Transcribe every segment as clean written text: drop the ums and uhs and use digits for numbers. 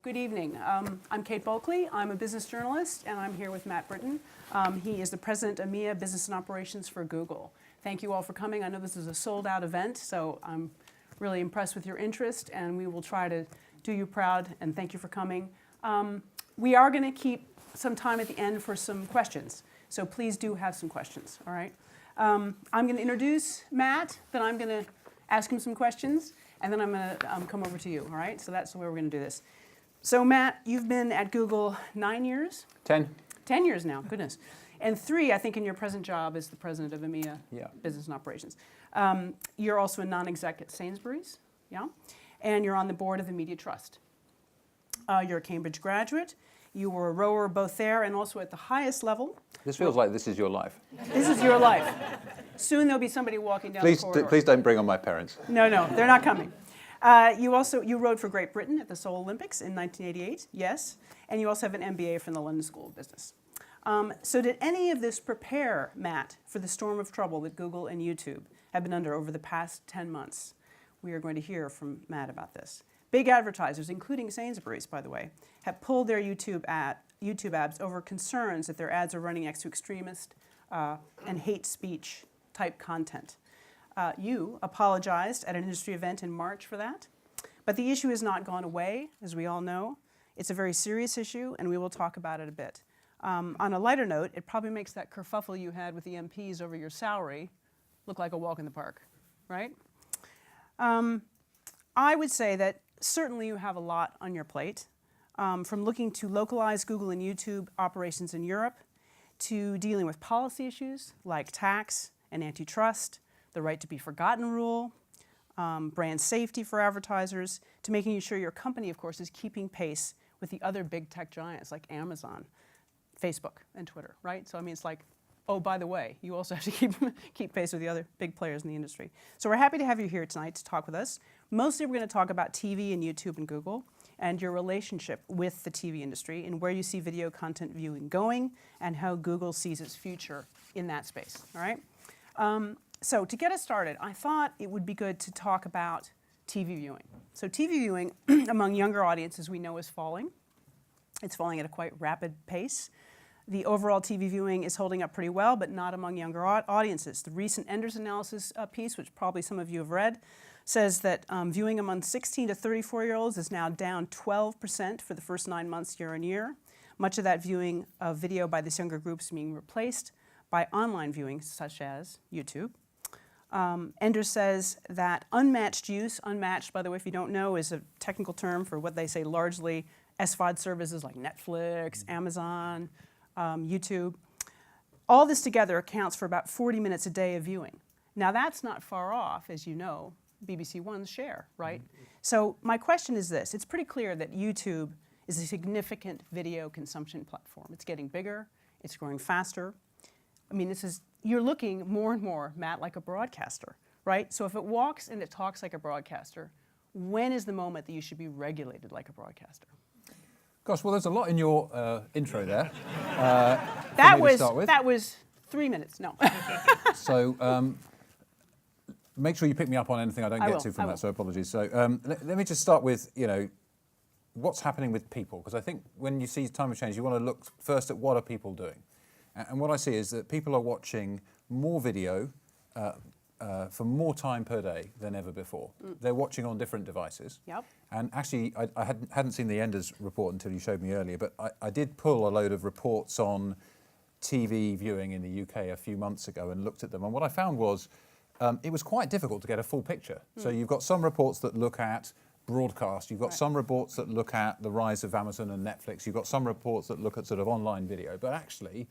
Good evening. I'm Kate Bulkley. I'm a business journalist, and I'm here with Matt Brittin. He is the president of EMEA Business Operations for Google. Thank you all for coming. I know this is a sold-out event, so I'm really impressed with your interest, and we will try to do you proud, and thank you for coming. We are going to keep some time at the end for some questions, so please do have some questions, all right? I'm going to introduce Matt, then I'm going to ask him some questions, and then I'm going to come over to you, all right? So that's the way we're going to do this. So Matt, you've been at Google 9 years? 10. 10 years now, goodness. And 3, I think, in your present job as the president of EMEA Business Operations. You're also a non-exec at Sainsbury's, yeah? And you're on the board of the Media Trust. You're a Cambridge graduate. You were a rower both there and also at the highest level. This feels like this is your life. This is your life. Soon there'll be somebody walking down the corridor. Please don't bring on my parents. No, they're not coming. You rowed for Great Britain at the Seoul Olympics in 1988, yes, and you also have an MBA from the London School of Business. So did any of this prepare Matt for the storm of trouble that Google and YouTube have been under over the past 10 months? We are going to hear from Matt about this. Big advertisers, including Sainsbury's, by the way, have pulled their YouTube ads over concerns that their ads are running next to extremist and hate speech type content. You apologized at an industry event in March for that, but the issue has not gone away, as we all know. It's a very serious issue, and we will talk about it a bit. On a lighter note, it probably makes that kerfuffle you had with the MPs over your salary look like a walk in the park, right? I would say that certainly you have a lot on your plate, from looking to localize Google and YouTube operations in Europe, to dealing with policy issues like tax and antitrust, the right to be forgotten rule, brand safety for advertisers, to making sure your company, of course, is keeping pace with the other big tech giants like Amazon, Facebook, and Twitter, right? So I mean, it's like, oh, by the way, you also have to keep pace with the other big players in the industry. So we're happy to have you here tonight to talk with us. Mostly we're going to talk about TV and YouTube and Google and your relationship with the TV industry and where you see video content viewing going and how Google sees its future in that space, all right? So to get us started, I thought it would be good to talk about TV viewing. So TV viewing among younger audiences we know is falling. It's falling at a quite rapid pace. The overall TV viewing is holding up pretty well, but not among younger audiences. The recent Enders analysis piece, which probably some of you have read, says that viewing among 16 to 34-year-olds is now down 12% for the first 9 months year on year. Much of that viewing of video by this younger group is being replaced by online viewing, such as YouTube. Enders says that unmatched use, unmatched, by the way, if you don't know, is a technical term for what they say largely SVOD services like Netflix, Amazon, YouTube. All this together accounts for about 40 minutes a day of viewing. Now that's not far off, as you know, BBC One's share, right? So my question is this. It's pretty clear that YouTube is a significant video consumption platform. It's getting bigger, it's growing faster. I mean, you're looking more and more, Matt, like a broadcaster, right? So if it walks and it talks like a broadcaster, when is the moment that you should be regulated like a broadcaster? Gosh, well, there's a lot in your intro there. That was 3 minutes, no. So make sure you pick me up on anything I don't get to from that, so apologies. So let me just start with, what's happening with people? Because I think when you see time of change, you want to look first at what are people doing. And what I see is that people are watching more video for more time per day than ever before. They're watching on different devices. Yep. And actually, I hadn't seen the Enders report until you showed me earlier, but I did pull a load of reports on TV viewing in the UK a few months ago and looked at them. And what I found was it was quite difficult to get a full picture. So you've got some reports that look at broadcast. You've got some reports that look at the rise of Amazon and Netflix. You've got some reports that look at sort of online video. But actually,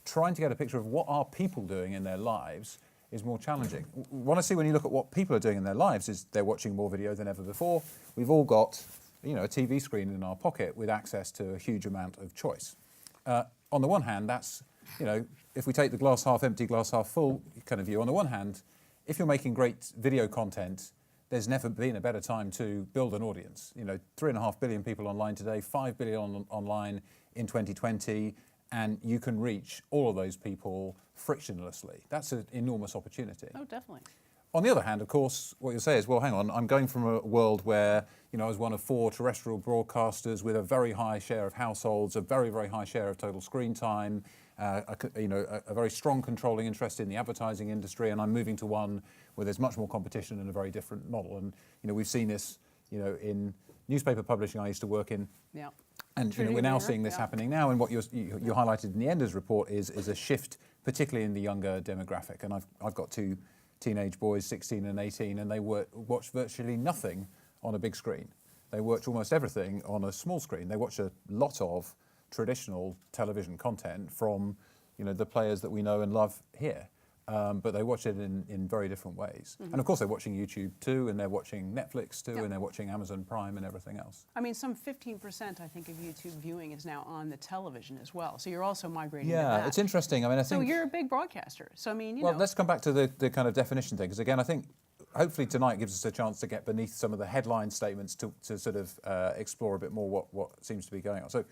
trying to get a picture of what are people doing in their lives is more challenging. What I see when you look at what people are doing in their lives is they're watching more video than ever before. We've all got, a TV screen in our pocket with access to a huge amount of choice. On the one hand, that's, if we take the glass half empty, glass half full kind of view, on the one hand, if you're making great video content, there's never been a better time to build an audience. 3.5 billion people online today, 5 billion online in 2020, and you can reach all of those people frictionlessly. That's an enormous opportunity. Oh, definitely. On the other hand, of course, what you'll say is, well, hang on, I'm going from a world where, I was one of 4 terrestrial broadcasters with a very high share of households, a very, very high share of total screen time, a very strong controlling interest in the advertising industry, and I'm moving to one where there's much more competition and a very different model. And, we've seen this, in newspaper publishing I used to work in. Yeah. And we're now seeing this happening now, and what you highlighted in the Enders report is a shift, particularly in the younger demographic. And I've got 2 teenage boys, 16 and 18, and they watch virtually nothing on a big screen. They watch almost everything on a small screen. They watch a lot of traditional television content from, the players that we know and love here. But they watch it in very different ways. And of course they're watching YouTube too, and they're watching Netflix too, and they're watching Amazon Prime and everything else. I mean, some 15%, I think, of YouTube viewing is now on the television as well. So you're also migrating to Yeah, that. it's interesting. I mean, I think... So you're a big broadcaster. So, I mean, Well, let's come back to the kind of definition thing, because again, I think hopefully tonight gives us a chance to get beneath some of the headline statements to sort of explore a bit more what seems to be going on. So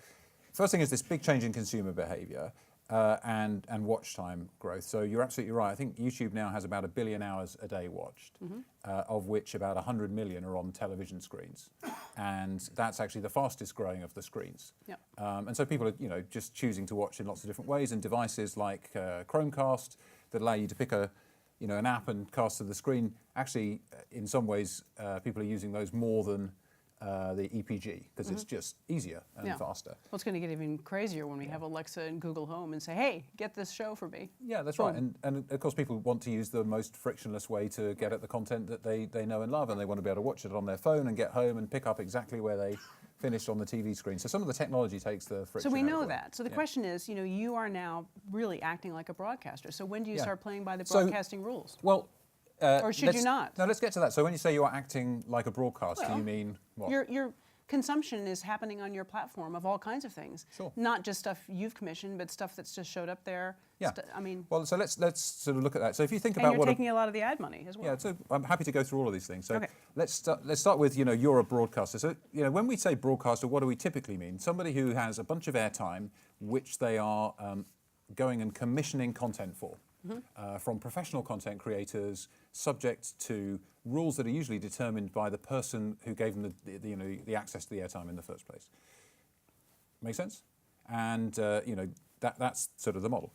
first thing is this big change in consumer behaviour. And watch time growth. So you're absolutely right. I think YouTube now has about 1 billion hours a day watched, of which about 100 million are on television screens. And that's actually the fastest growing of the screens. Yep. And so people are just choosing to watch in lots of different ways, and devices like Chromecast that allow you to pick an app and cast to the screen. Actually, in some ways, people are using those more than the EPG, because it's just easier and faster. Well, it's going to get even crazier when we have Alexa and Google Home and say, hey, get this show for me. Yeah, that's right. And of course, people want to use the most frictionless way to get at the content that they know and love, and they want to be able to watch it on their phone and get home and pick up exactly where they finished on the TV screen. So some of the technology takes the friction. So we out know of the way. that. So the question is, you are now really acting like a broadcaster. So when do you start playing by the broadcasting rules? Well, or should you not? No, let's get to that. So when you say you are acting like a broadcaster, you mean what? Your consumption is happening on your platform of all kinds of things. Sure. Not just stuff you've commissioned, but stuff that's just showed up there. Yeah. I mean. Well, so let's sort of look at that. So if you think And about you're taking a lot of the ad money as well. Yeah, so I'm happy to go through all of these things. So Okay. let's start with, you're a broadcaster. So, when we say broadcaster, what do we typically mean? Somebody who has a bunch of airtime, which they are going and commissioning content for. From professional content creators, subject to rules that are usually determined by the person who gave them the access to the airtime in the first place. Make sense? And that's sort of the model.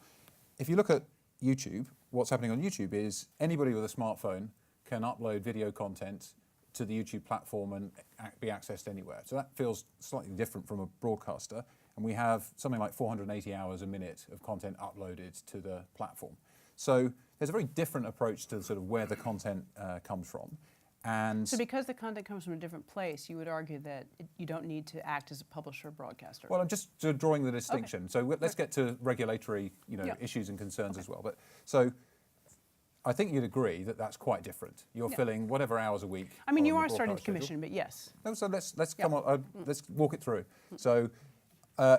If you look at YouTube, what's happening on YouTube is anybody with a smartphone can upload video content to the YouTube platform and be accessed anywhere. So that feels slightly different from a broadcaster. And we have something like 480 hours a minute of content uploaded to the platform. So there's a very different approach to sort of where the content comes from. And So because the content comes from a different place, you would argue that you don't need to act as a publisher or broadcaster. well, I'm just sort of drawing the distinction. So let's get to regulatory, issues and concerns as well. But so I think you'd agree that that's quite different. You're filling whatever hours a week. I mean, on you the are starting to broadcast schedule. commission, but yes. No, so let's come on. Let's walk it through. So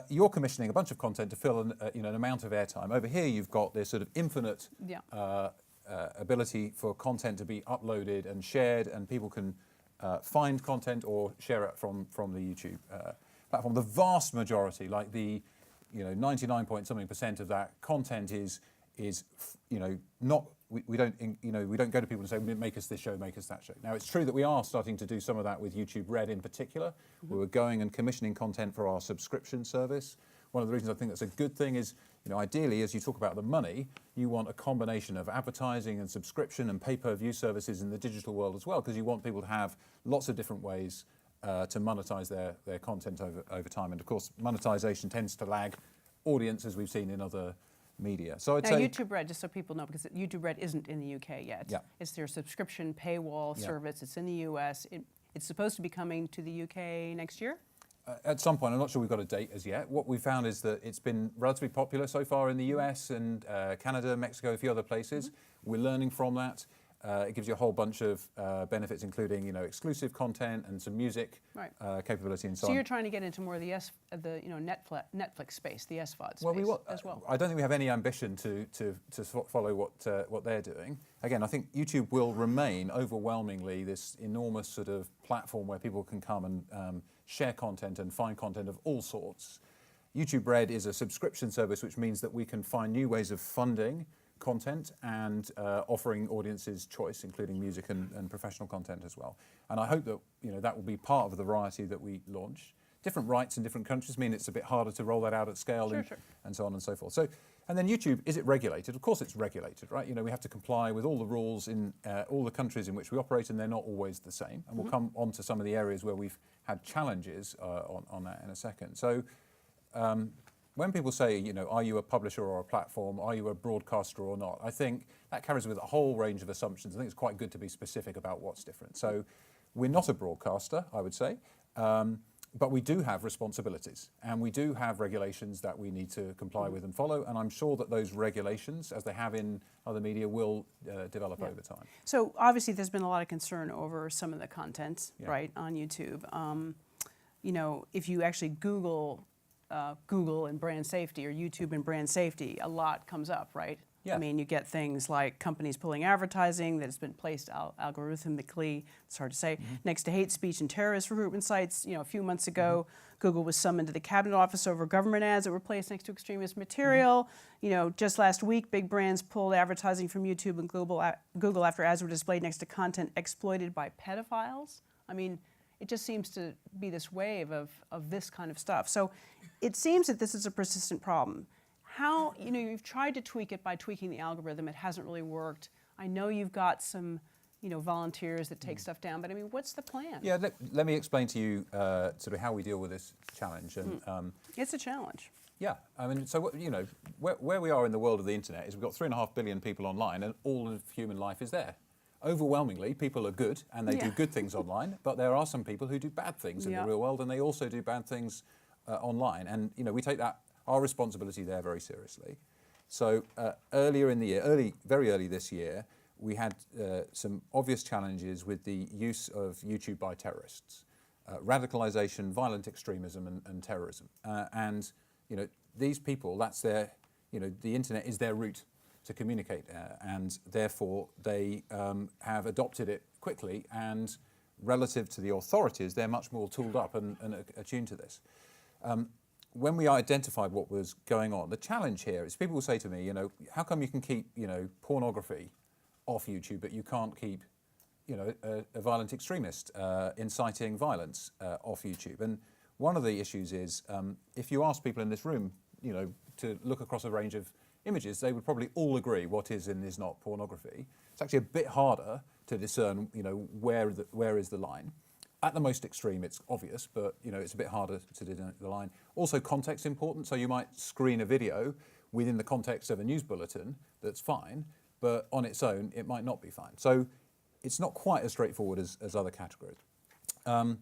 you're commissioning a bunch of content to fill an amount of airtime. Over here, you've got this sort of infinite ability for content to be uploaded and shared, and people can find content or share it from the YouTube platform. The vast majority, like the 99 point something % of that content is not. We don't go to people and say, make us this show, make us that show. Now, it's true that we are starting to do some of that with YouTube Red in particular. We're going and commissioning content for our subscription service. One of the reasons I think that's a good thing is, ideally, as you talk about the money, you want a combination of advertising and subscription and pay-per-view services in the digital world as well, because you want people to have lots of different ways to monetize their content over time. And of course, monetization tends to lag audience, as we've seen in other media. So I'd say YouTube Red, just so people know, because YouTube Red isn't in the UK yet. Yeah. It's their subscription paywall service. It's in the US. It's supposed to be coming to the UK next year. At some point, I'm not sure we've got a date as yet. What we found is that it's been relatively popular so far in the US and Canada, Mexico, a few other places. We're learning from that. It gives you a whole bunch of benefits, including exclusive content and some music capability and so on. So you're trying to get into more of the Netflix space, the SVOD space as well. I don't think we have any ambition to follow what they're doing. Again, I think YouTube will remain overwhelmingly this enormous sort of platform where people can come and share content and find content of all sorts. YouTube Red is a subscription service, which means that we can find new ways of funding content and offering audiences choice, including music and professional content as well. And I hope that that will be part of the variety that we launch. Different rights in different countries mean it's a bit harder to roll that out at scale and so on and so forth. So, and then YouTube, is it regulated? Of course it's regulated, right? We have to comply with all the rules in all the countries in which we operate, and they're not always the same. And we'll come on to some of the areas where we've had challenges on that in a second. So when people say, are you a publisher or a platform? Are you a broadcaster or not? I think that carries with a whole range of assumptions. I think it's quite good to be specific about what's different. So we're not a broadcaster, I would say. But we do have responsibilities, and we do have regulations that we need to comply with and follow, and I'm sure that those regulations, as they have in other media, will develop over time. So obviously there's been a lot of concern over some of the content, right, on YouTube. If you actually Google and brand safety or YouTube and brand safety, a lot comes up, right? Yeah. I mean, you get things like companies pulling advertising that has been placed algorithmically, it's hard to say, next to hate speech and terrorist recruitment sites. A few months ago, Google was summoned to the Cabinet Office over government ads that were placed next to extremist material. Just last week, big brands pulled advertising from YouTube and Google after ads were displayed next to content exploited by pedophiles. I mean, it just seems to be this wave of this kind of stuff. So it seems that this is a persistent problem. How, you've tried to tweak it by tweaking the algorithm. It hasn't really worked. I know you've got some, volunteers that take stuff down, but I mean, what's the plan? Yeah, let me explain to you sort of how we deal with this challenge. And it's a challenge. Yeah, I mean, so where we are in the world of the internet is we've got 3.5 billion people online, and all of human life is there. Overwhelmingly, people are good, and they do good things online, but there are some people who do bad things in the real world, and they also do bad things online. And we take our responsibility there very seriously. So earlier in the year, very early this year, we had some obvious challenges with the use of YouTube by terrorists, radicalization, violent extremism, and terrorism. And these people, that's their, the internet is their route to communicate, and therefore they have adopted it quickly. And relative to the authorities, they're much more tooled up and attuned to this. When we identified what was going on, the challenge here is people will say to me, how come you can keep, pornography off YouTube, but you can't keep, a violent extremist inciting violence off YouTube? And one of the issues is if you ask people in this room, to look across a range of images, they would probably all agree what is and is not pornography. It's actually a bit harder to discern, where is the line. At the most extreme, it's obvious, but it's a bit harder to discern the line. Also, context important. So you might screen a video within the context of a news bulletin that's fine, but on its own, it might not be fine. So it's not quite as straightforward as other categories. And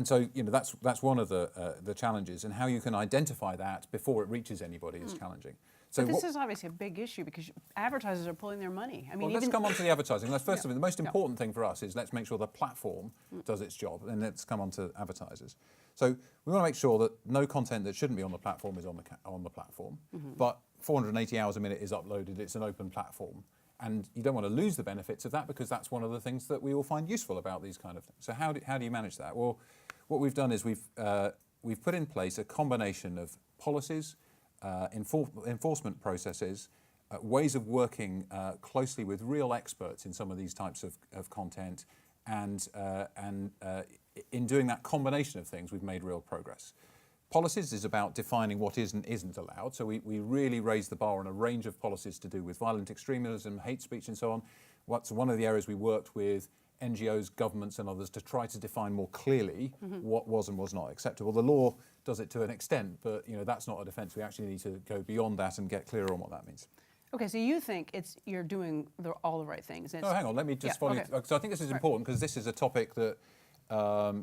so that's one of the challenges, and how you can identify that before it reaches anybody is challenging. So but this is obviously a big issue because advertisers are pulling their money. I mean, let's come on to the advertising. First of all, the most important thing for us is let's make sure the platform does its job, and let's come on to advertisers. So we want to make sure that no content that shouldn't be on the platform is on the platform, but 480 hours a minute is uploaded. It's an open platform, and you don't want to lose the benefits of that because that's one of the things that we all find useful about these kind of things. So how do you manage that? Well, what we've done is we've put in place a combination of policies, enforcement processes, ways of working closely with real experts in some of these types of content, and in doing that combination of things, we've made real progress. Policies is about defining what is and isn't allowed, so we really raised the bar on a range of policies to do with violent extremism, hate speech and so on. What's one of the areas we worked with NGOs, governments and others to try to define more clearly what was and was not acceptable. The law does it to an extent, but that's not a defence. We actually need to go beyond that and get clearer on what that means. Okay, so you think you're doing all the right things. No, hang on, let me just follow you. So I think this is important because this is a topic that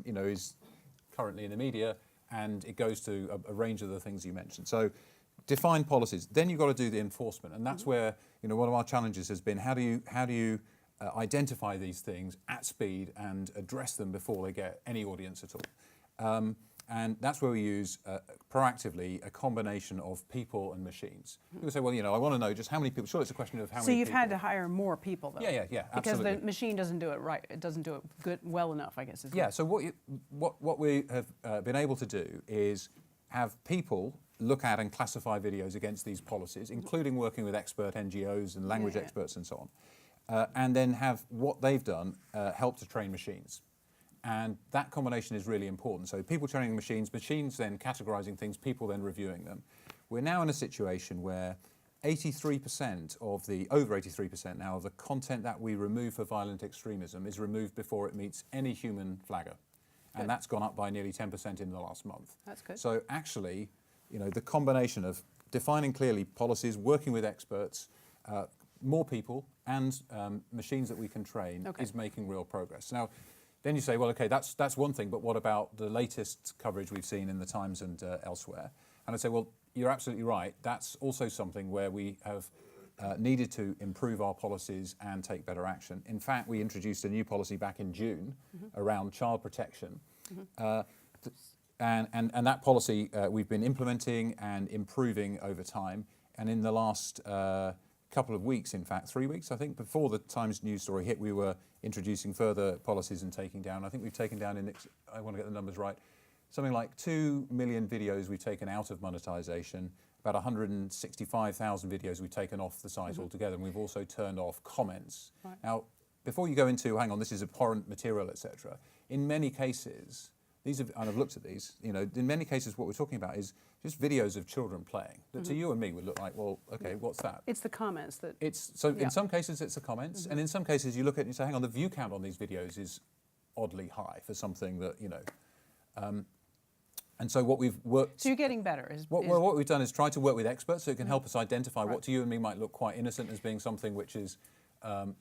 is currently in the media, and it goes to a range of the things you mentioned. So define policies, then you've got to do the enforcement, and that's where one of our challenges has been how do you identify these things at speed and address them before they get any audience at all. And that's where we use proactively a combination of people and machines. People say, well, I want to know just how many people. Sure, it's a question of how many people. So you've had to hire more people, though. Yeah, absolutely. Because the machine doesn't do it right. It doesn't do it well enough, I guess. So what we have been able to do is have people look at and classify videos against these policies, including working with expert NGOs and language experts and so on, and then have what they've done help to train machines. And that combination is really important. So people training machines, machines then categorizing things, people then reviewing them. We're now in a situation where 83% of the, over 83% now of the content that we remove for violent extremism is removed before it meets any human flagger. And that's gone up by nearly 10% in the last month. That's good. So actually, you know, the combination of defining clearly policies, working with experts, more people, and machines that we can train is making real progress. Now, then you say, well, okay, that's one thing, but what about the latest coverage we've seen in the Times and elsewhere? And I'd say, well, you're absolutely right. That's also something where we have needed to improve our policies and take better action. In fact, we introduced a new policy back in June around child protection. And that policy we've been implementing and improving over time. And in the last couple of weeks, in fact, 3 weeks, I think, before the Times news story hit, we were introducing further policies and taking down. I think we've taken down, I want to get the numbers right, something like 2 million videos we've taken out of monetization, about 165,000 videos we've taken off the site altogether, and we've also turned off comments. Right. Now, before you go into, hang on, this is abhorrent material, etc., in many cases, these have, and I've looked at these, you know, in many cases what we're talking about is just videos of children playing that to you and me would look like, well, okay, what's that? It's the comments that... In some cases it's the comments, and in some cases you look at it and you say, hang on, the view count on these videos is oddly high for something that, you know... and so what we've worked... So you're getting better. What we've done is try to work with experts so it can help us identify what to you and me might look quite innocent as being something which is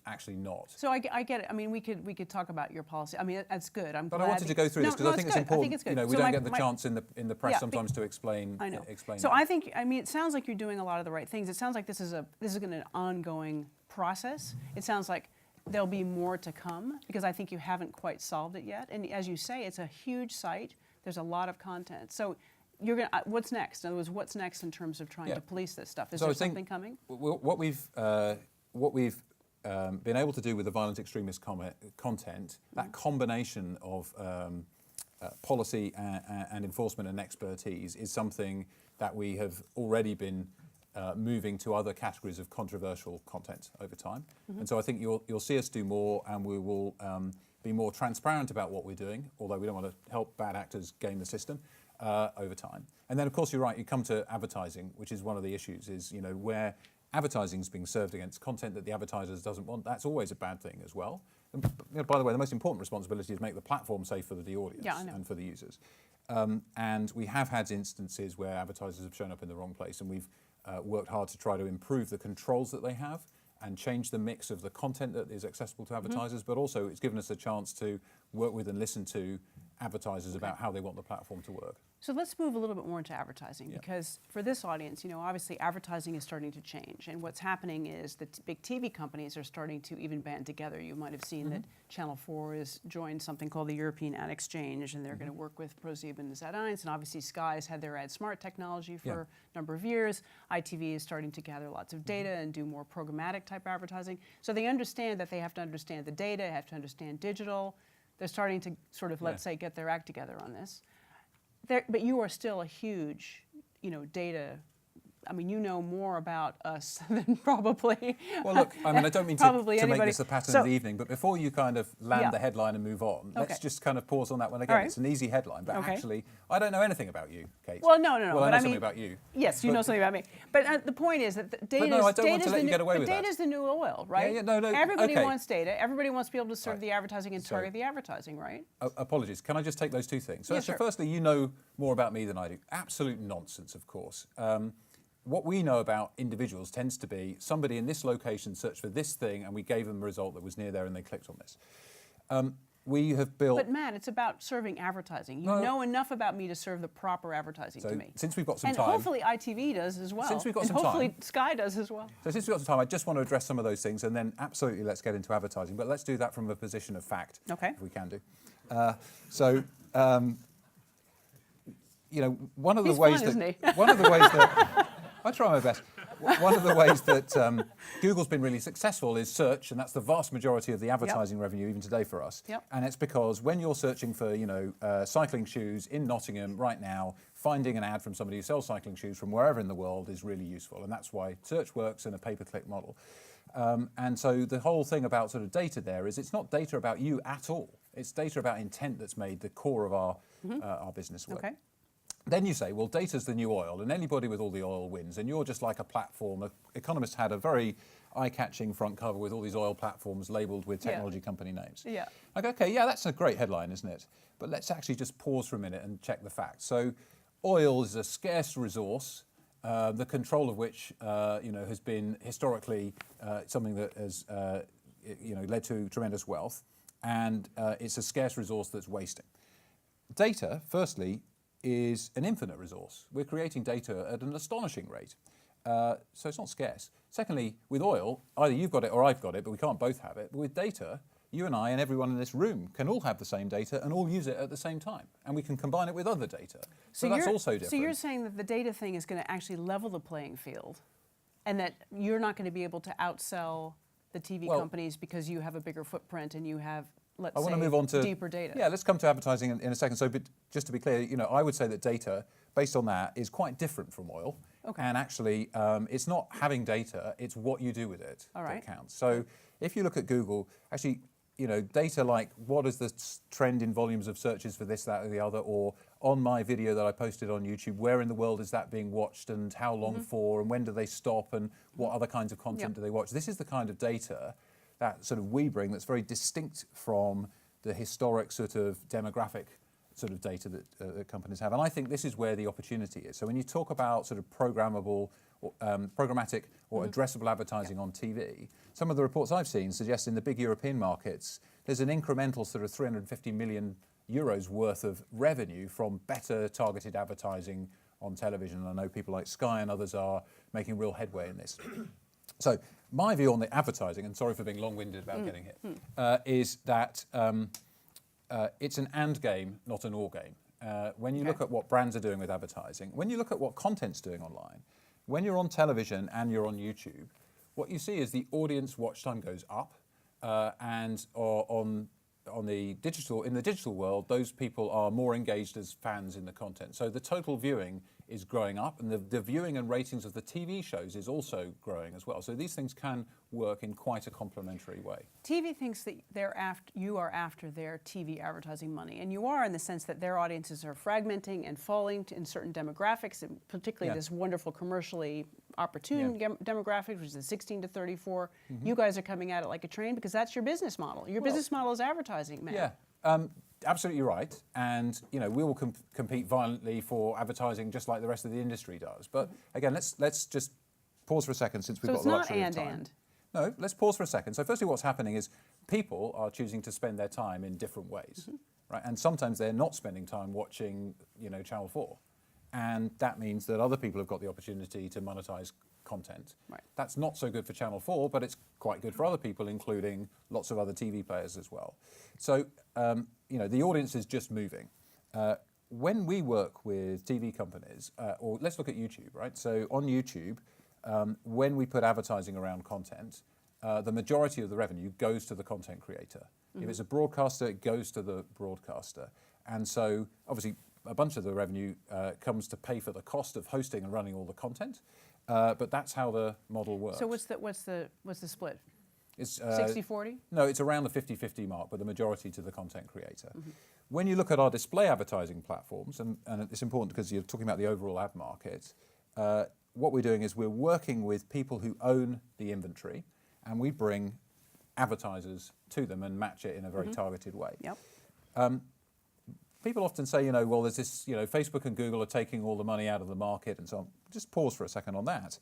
actually not. So I get it. I mean, we could talk about your policy. I mean, that's good. I'm glad. But I wanted to go through this because I think it's important. I think it's good. You know, we don't get the chance in the press sometimes to explain. I know. Explain so that. I think, I mean, it sounds like you're doing a lot of the right things. It sounds like this is going to be an ongoing process. It sounds like there'll be more to come because I think you haven't quite solved it yet. And as you say, it's a huge site. There's a lot of content. So you're going to, what's next? In other words, what's next in terms of trying to police this stuff? Is there something coming? What we've been able to do with the violent extremist content, that combination of policy and enforcement and expertise is something that we have already been moving to other categories of controversial content over time. And so I think you'll see us do more, and we will be more transparent about what we're doing, although we don't want to help bad actors game the system over time. And then, of course, you're right, you come to advertising, which is one of the issues, is, you know, where advertising is being served against content that the advertisers doesn't want, that's always a bad thing as well. And, you know, by the way, the most important responsibility is make the platform safe for the audience and for the users. And we have had instances where advertisers have shown up in the wrong place, and we've worked hard to try to improve the controls that they have and change the mix of the content that is accessible to advertisers, but also it's given us a chance to work with and listen to advertisers about how they want the platform to work. So let's move a little bit more into advertising because for this audience, you know, obviously advertising is starting to change, and what's happening is that big TV companies are starting to even band together. You might have seen that Channel 4 has joined something called the European Ad Exchange, and they're going to work with ProSieben and Sat.1, and obviously Sky's had their AdSmart technology for a number of years. ITV is starting to gather lots of data and do more programmatic type advertising. So they understand that they have to understand the data, have to understand digital. They're starting to sort of, let's say, get their act together on this. But you are still a huge, you know, data. I mean, you know more about us than probably. Well, look, I mean, I don't mean to make this a pattern of the evening, but before you kind of land the headline and move on, let's just kind of pause on that one again. Right. It's an easy headline, but actually, I don't know anything about you, Kate. Well, no. Well, I know something about you. Yes, you know something about me. But the point is that data is the new oil, right? No. Everybody wants data. Everybody wants to be able to serve the advertising and target the advertising, right? Apologies. Can I just take those two things? So, firstly, you know more about me than I do. Absolute nonsense, of course. What we know about individuals tends to be somebody in this location searched for this thing and we gave them a result that was near there and they clicked on this. We have built... But Matt, it's about serving advertising. You know enough about me to serve the proper advertising to me. Since we've got some and time... And hopefully ITV does as well. Since we've got some time... hopefully Sky does as well. So since we've got some time, I just want to address some of those things and then absolutely let's get into advertising. But let's do that from a position of fact, if we can do. You know, one of the ways that... I try my best. One of the ways that Google's been really successful is search, and that's the vast majority of the advertising revenue even today for us. And it's because when you're searching for, you know, cycling shoes in Nottingham right now finding an ad from somebody who sells cycling shoes from wherever in the world is really useful, and that's why search works in a pay-per-click model. And so the whole thing about sort of data there is it's not data about you at all. It's data about intent that's made the core of our business work. Okay. Then you say, well, data's the new oil, and anybody with all the oil wins, and you're just like a platform. Economist had a very eye-catching front cover with all these oil platforms labelled with technology company names. Yeah. Like, okay, yeah, that's a great headline, isn't it? But let's actually just pause for a minute and check the facts. So oil is a scarce resource, the control of which has been historically something that has led to tremendous wealth, and it's a scarce resource that's wasting. Data, firstly, is an infinite resource. We're creating data at an astonishing rate. So it's not scarce. Secondly, with oil, either you've got it or I've got it, but we can't both have it. But with data, you and I and everyone in this room can all have the same data and all use it at the same time. And we can combine it with other data. So that's also different. So you're saying that the data thing is going to actually level the playing field, and that you're not going to be able to outsell the TV companies because you have a bigger footprint and you have, let's say, move on to deeper data. Yeah, let's come to advertising in a second. So just to be clear, I would say that data, based on that, is quite different from oil. Okay. And actually, it's not having data, it's what you do with it that counts. So if you look at Google, actually, data like what is the trend in volumes of searches for this, that, or the other, or on my video that I posted on YouTube, where in the world is that being watched and how long for and when do they stop and what other kinds of content do they watch? This is the kind of data that sort of we bring that's very distinct from the historic sort of demographic sort of data that companies have. And I think this is where the opportunity is. So when you talk about sort of programmable, or, programmatic or addressable advertising on TV, some of the reports I've seen suggest in the big European markets, there's an incremental sort of 350 million euros worth of revenue from better targeted advertising on television. And I know people like Sky and others are making real headway in this. So my view on the advertising, and sorry for being long-winded about getting here, is that it's an and game, not an or game. When you look at what brands are doing with advertising, when you look at what content's doing online, when you're on television and you're on YouTube, what you see is the audience watch time goes up, and in the digital world, those people are more engaged as fans in the content. So the total viewing is growing up, and the viewing and ratings of the TV shows is also growing as well. So these things can work in quite a complementary way. TV thinks that you are after their TV advertising money, and you are in the sense that their audiences are fragmenting and falling in certain demographics, and particularly this wonderful commercially opportune demographic, which is the 16 to 34. You guys are coming at it like a train because that's your business model. Your business model is advertising, man. Yeah. Absolutely right, and we will compete violently for advertising just like the rest of the industry does. But again, let's just pause for a second since we've got the luxury of time. No, let's pause for a second. So firstly, what's happening is people are choosing to spend their time in different ways, right? And sometimes they're not spending time watching, Channel 4, and that means that other people have got the opportunity to monetize content. Right. That's not so good for Channel 4, but it's quite good for other people, including lots of other TV players as well. So, the audience is just moving. When we work with TV companies, or let's look at YouTube, right? So on YouTube, when we put advertising around content, the majority of the revenue goes to the content creator. If it's a broadcaster, it goes to the broadcaster. And so, obviously, a bunch of the revenue comes to pay for the cost of hosting and running all the content. But that's how the model works. So what's the split? It's 60-40? No, it's around the 50-50 mark, but the majority to the content creator. When you look at our display advertising platforms, and it's important because you're talking about the overall ad market, what we're doing is we're working with people who own the inventory, and we bring advertisers to them and match it in a very targeted way. Yep. People often say, well, there's this, Facebook and Google are taking all the money out of the market and so on. Just pause for a second on that.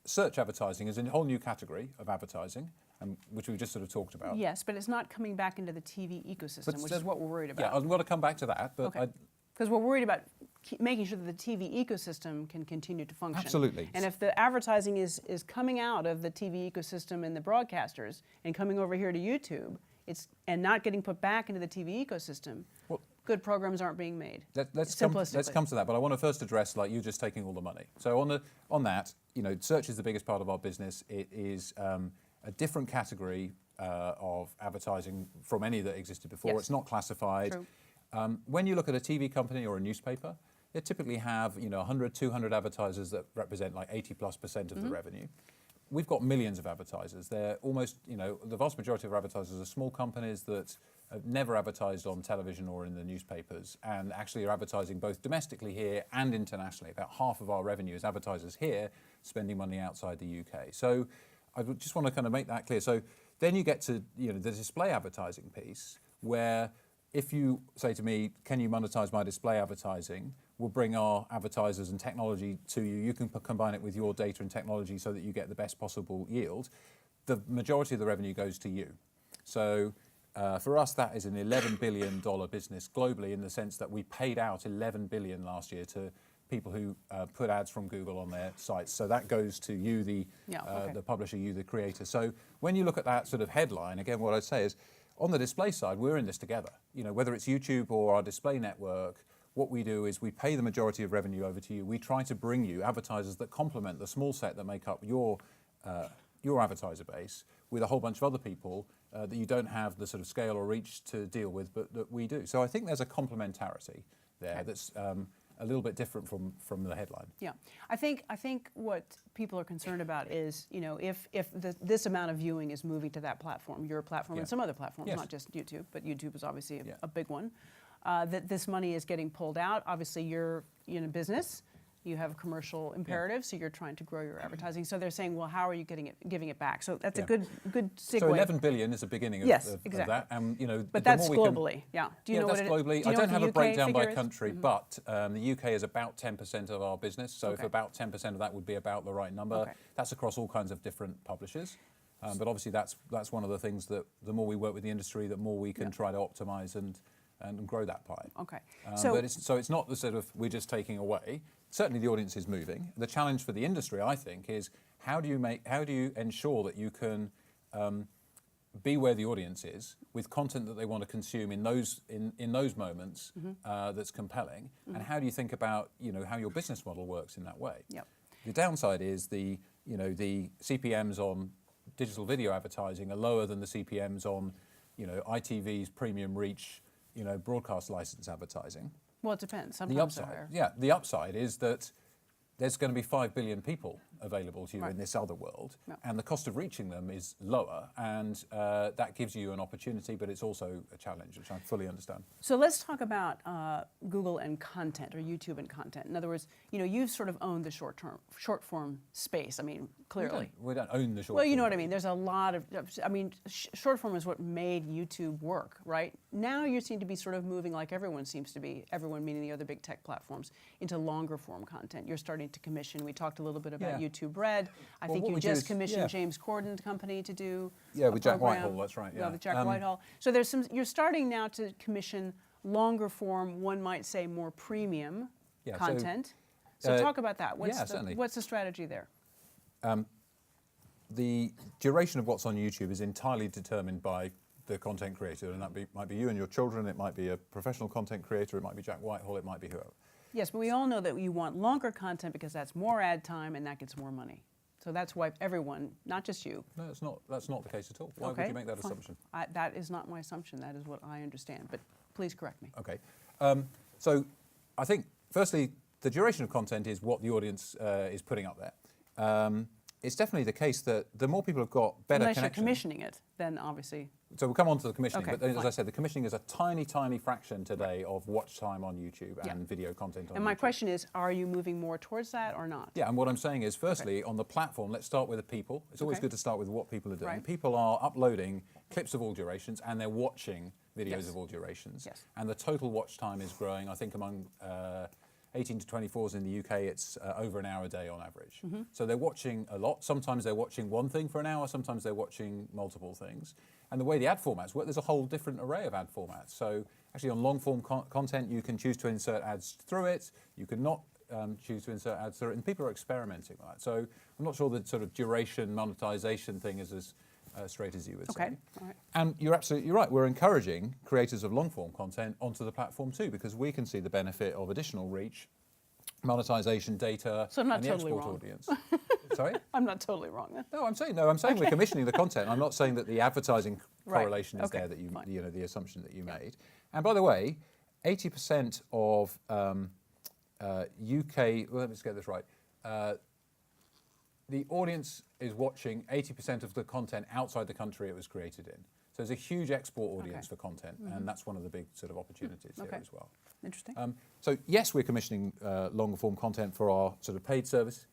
Search advertising is a whole new category of advertising, which we just sort of talked about. Yes, but it's not coming back into the TV ecosystem, which is what we're worried about. Yeah, I'm going to come back to that. But because we're worried about making sure that the TV ecosystem can continue to function. Absolutely. And if the advertising is coming out of the TV ecosystem and the broadcasters and coming over here to YouTube, and not getting put back into the TV ecosystem, good programs aren't being made. Let's come to that, but I want to first address you just taking all the money. So on that, search is the biggest part of our business. It is a different category of advertising from any that existed before. Yes. It's not classified. True. When you look at a TV company or a newspaper, they typically have 100, 200 advertisers that represent like 80+% of the revenue. We've got millions of advertisers. They're almost, the vast majority of our advertisers are small companies that have never advertised on television or in the newspapers, and actually are advertising both domestically here and internationally. About half of our revenue is advertisers here spending money outside the UK. So I just want to kind of make that clear. So then you get to the display advertising piece, where if you say to me, can you monetize my display advertising? We'll bring our advertisers and technology to you. You can combine it with your data and technology so that you get the best possible yield. The majority of the revenue goes to you. So for us, that is an $11 billion business globally, in the sense that we paid out $11 billion last year to people who put ads from Google on their sites. So that goes to you, the publisher, you, the creator. So when you look at that sort of headline, again, what I'd say is, on the display side, we're in this together. Whether it's YouTube or our display network, what we do is we pay the majority of revenue over to you. We try to bring you advertisers that complement the small set that make up your advertiser base, with a whole bunch of other people that you don't have the sort of scale or reach to deal with, but that we do. So I think there's a complementarity there that's a little bit different from the headline. Yeah, I think what people are concerned about is, if this amount of viewing is moving to that platform, your platform, and some other platforms, not just YouTube, but YouTube is obviously a big one, that this money is getting pulled out. Obviously, you're in a business. You have commercial imperatives, so you're trying to grow your advertising. So they're saying, well, how are you giving it back? So that's a good segue. So 11 billion is the beginning of exactly. that, and but that's globally. Do you know that's what globally. I don't have a breakdown by country, but the UK is about 10% of our business. So if about 10% of that would be about the right number, that's across all kinds of different publishers. But obviously, that's one of the things that the more we work with the industry, the more we can try to optimize and grow that pie. Okay. But it's not the sort of we're just taking away. Certainly the audience is moving. The challenge for the industry, I think, is how do you ensure that you can be where the audience is with content that they want to consume in those moments that's compelling, and how do you think about how your business model works in that way? Yep. The downside is the CPMs on digital video advertising are lower than the CPMs on ITV's premium reach broadcast license advertising. Well, it depends. Sometimes they're higher. The upside is that there's going to be 5 billion people available to you in this other world, and the cost of reaching them is lower, and that gives you an opportunity, but it's also a challenge, which I fully understand. So let's talk about Google and content, or YouTube and content. In other words, you've sort of owned the short form space. I mean, clearly. We don't own the short form. Well, you know what I mean. There's a lot of, short form is what made YouTube work, right? Now you seem to be sort of moving, like everyone seems to be, everyone meaning the other big tech platforms, into longer form content. You're starting to commission. We talked a little bit about YouTube Red. I think you just commissioned James Corden Company to do with Jack Whitehall, that's right. Yeah, with Jack Whitehall. So there's you're starting now to commission longer form, one might say more premium content. So talk about that. What's the strategy there? The duration of what's on YouTube is entirely determined by the content creator, and that might be you and your children, it might be a professional content creator, it might be Jack Whitehall, it might be whoever. Yes, but we all know that you want longer content because that's more ad time and that gets more money. So that's why everyone, not just you. No, that's not the case at all. Why would you make that assumption? That is not my assumption. That is what I understand. But please correct me. Okay. So I think, firstly, the duration of content is what the audience is putting up there. It's definitely the case that the more people have got better Unless connection. You're commissioning it, then obviously. So we'll come on to the commissioning, Okay, but as I said, the commissioning is a tiny, tiny fraction today of watch time on YouTube and video content on YouTube. And my question is, are you moving more towards that or not? Yeah, and what I'm saying is, firstly, on the platform, let's start with the people. It's always good to start with what people are doing. Right. People are uploading clips of all durations, and they're watching videos of all durations. Yes. And the total watch time is growing. I think among 18 to 24s in the UK, it's over an hour a day on average. So they're watching a lot. Sometimes they're watching one thing for an hour, sometimes they're watching multiple things. And the way the ad formats work, there's a whole different array of ad formats. So actually on long form content, you can choose to insert ads through it. You can not choose to insert ads through it. And people are experimenting with that. So I'm not sure the sort of duration monetization thing is as straight as you would say. All right. And you're absolutely right. We're encouraging creators of long form content onto the platform too, because we can see the benefit of additional reach, monetization data, so I'm not and the totally export wrong. audience. Sorry? I'm not totally wrong then. No, I'm saying we're commissioning the content. I'm not saying that the advertising correlation is there that you know, the assumption that you made. And by the way, 80% of UK, well, let me just get this right. The audience is watching 80% of the content outside the country it was created in. So there's a huge export audience for content, and that's one of the big sort of opportunities here as well. Interesting. So yes, we're commissioning longer form content for our sort of paid service.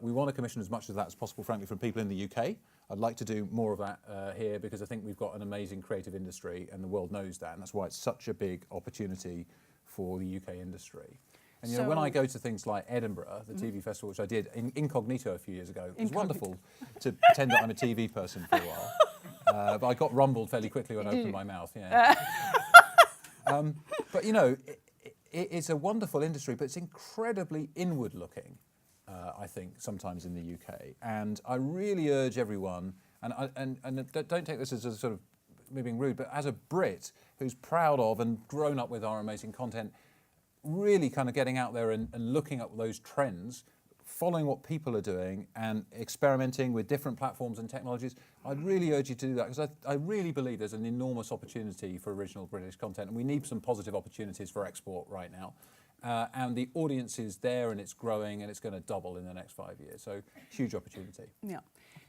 We want to commission as much of that as possible, frankly, from people in the UK. I'd like to do more of that here because I think we've got an amazing creative industry and the world knows that, and that's why it's such a big opportunity for the UK industry. And you know, when I go to things like Edinburgh, the TV festival, which I did incognito a few years ago, it was wonderful to pretend that I'm a TV person for a while. But I got rumbled fairly quickly when I opened my mouth. Yeah. But you know, it's a wonderful industry, but it's incredibly inward-looking. I think sometimes in the UK, and I really urge everyone, and don't take this as a sort of me being rude, but as a Brit who's proud of and grown up with our amazing content, really kind of getting out there and looking at those trends, following what people are doing and experimenting with different platforms and technologies, I'd really urge you to do that because I really believe there's an enormous opportunity for original British content, and we need some positive opportunities for export right now. And the audience is there and it's growing and it's going to double in the next 5 years. So huge opportunity. Yeah.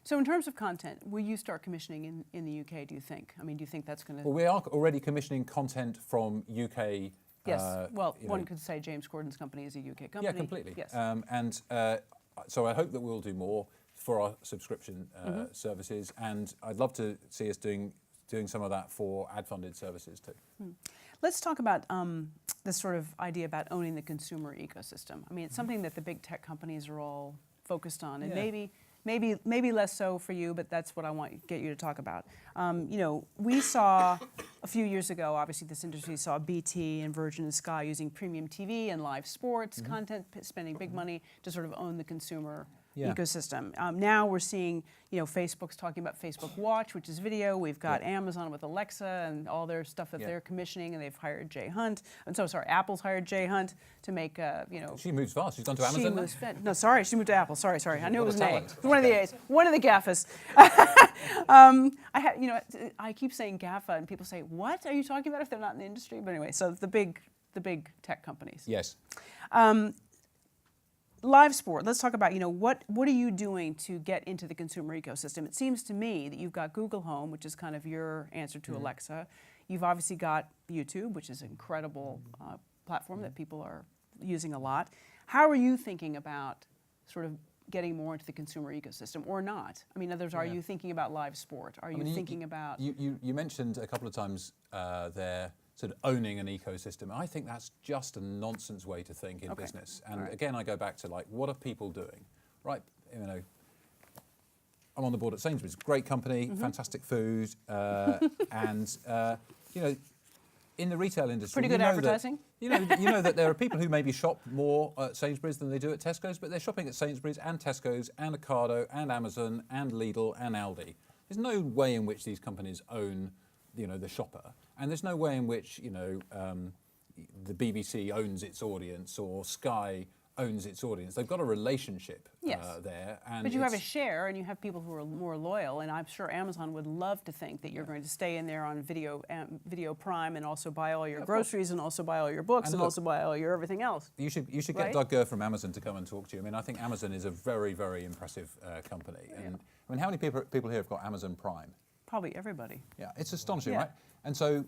So in terms of content, will you start commissioning in the UK, do you think? I mean, do you think that's going to... Well, we are already commissioning content from UK... Yes, well, one could say James Corden's company is a UK company. Yeah, completely. Yes. So I hope that we'll do more for our subscription services, and I'd love to see us doing some of that for ad-funded services too. Let's talk about this sort of idea about owning the consumer ecosystem. I mean, it's something that the big tech companies are all focused on, and maybe less so for you, but that's what I want to get you to talk about. You know, we saw a few years ago, obviously this industry saw BT and Virgin and Sky using premium TV and live sports content, spending big money to sort of own the consumer ecosystem. Now we're seeing, you know, Facebook's talking about Facebook Watch, which is video. We've got Amazon with Alexa and all their stuff that they're commissioning, and they've hired Jay Hunt. And so, sorry, Apple's hired Jay Hunt to make, you know. She moves fast. She's gone to Amazon now? No, sorry, she moved to Apple. Sorry. I knew it was an A. talent. One of the A's. One of the GAFAs. You know, I keep saying GAFA, and people say, "What are you talking about?" If they're not in the industry. But anyway, so the big tech companies. Yes. Live sport. Let's talk about, you know, what are you doing to get into the consumer ecosystem? It seems to me that you've got Google Home, which is kind of your answer to Alexa. You've obviously got YouTube, which is an incredible platform that people are using a lot. How are you thinking about sort of getting more into the consumer ecosystem, or not? I mean, in other words, are you thinking about live sport? Are you thinking about... You mentioned a couple of times there sort of owning an ecosystem. I think that's just a nonsense way to think in business. And again, I go back to like, what are people doing? Right, you know, I'm on the board at Sainsbury's, great company, fantastic food, and you know, in the retail industry, pretty good advertising. You know that there are people who maybe shop more at Sainsbury's than they do at Tesco's, but they're shopping at Sainsbury's and Tesco's and Ocado and Amazon and Lidl and Aldi. There's no way in which these companies own, you know, the shopper, and there's no way in which, you know, the BBC owns its audience or Sky owns its audience. They've got a relationship there. And but you have a share, and you have people who are more loyal, and I'm sure Amazon would love to think that you're going to stay in there on Video Prime and also buy all your groceries and also buy all your books and also buy all your everything else. You should get Doug Gurr from Amazon to come and talk to you. I mean, I think Amazon is a very, very impressive company. And I mean, how many people here have got Amazon Prime? Probably everybody. Yeah, it's astonishing, right? And so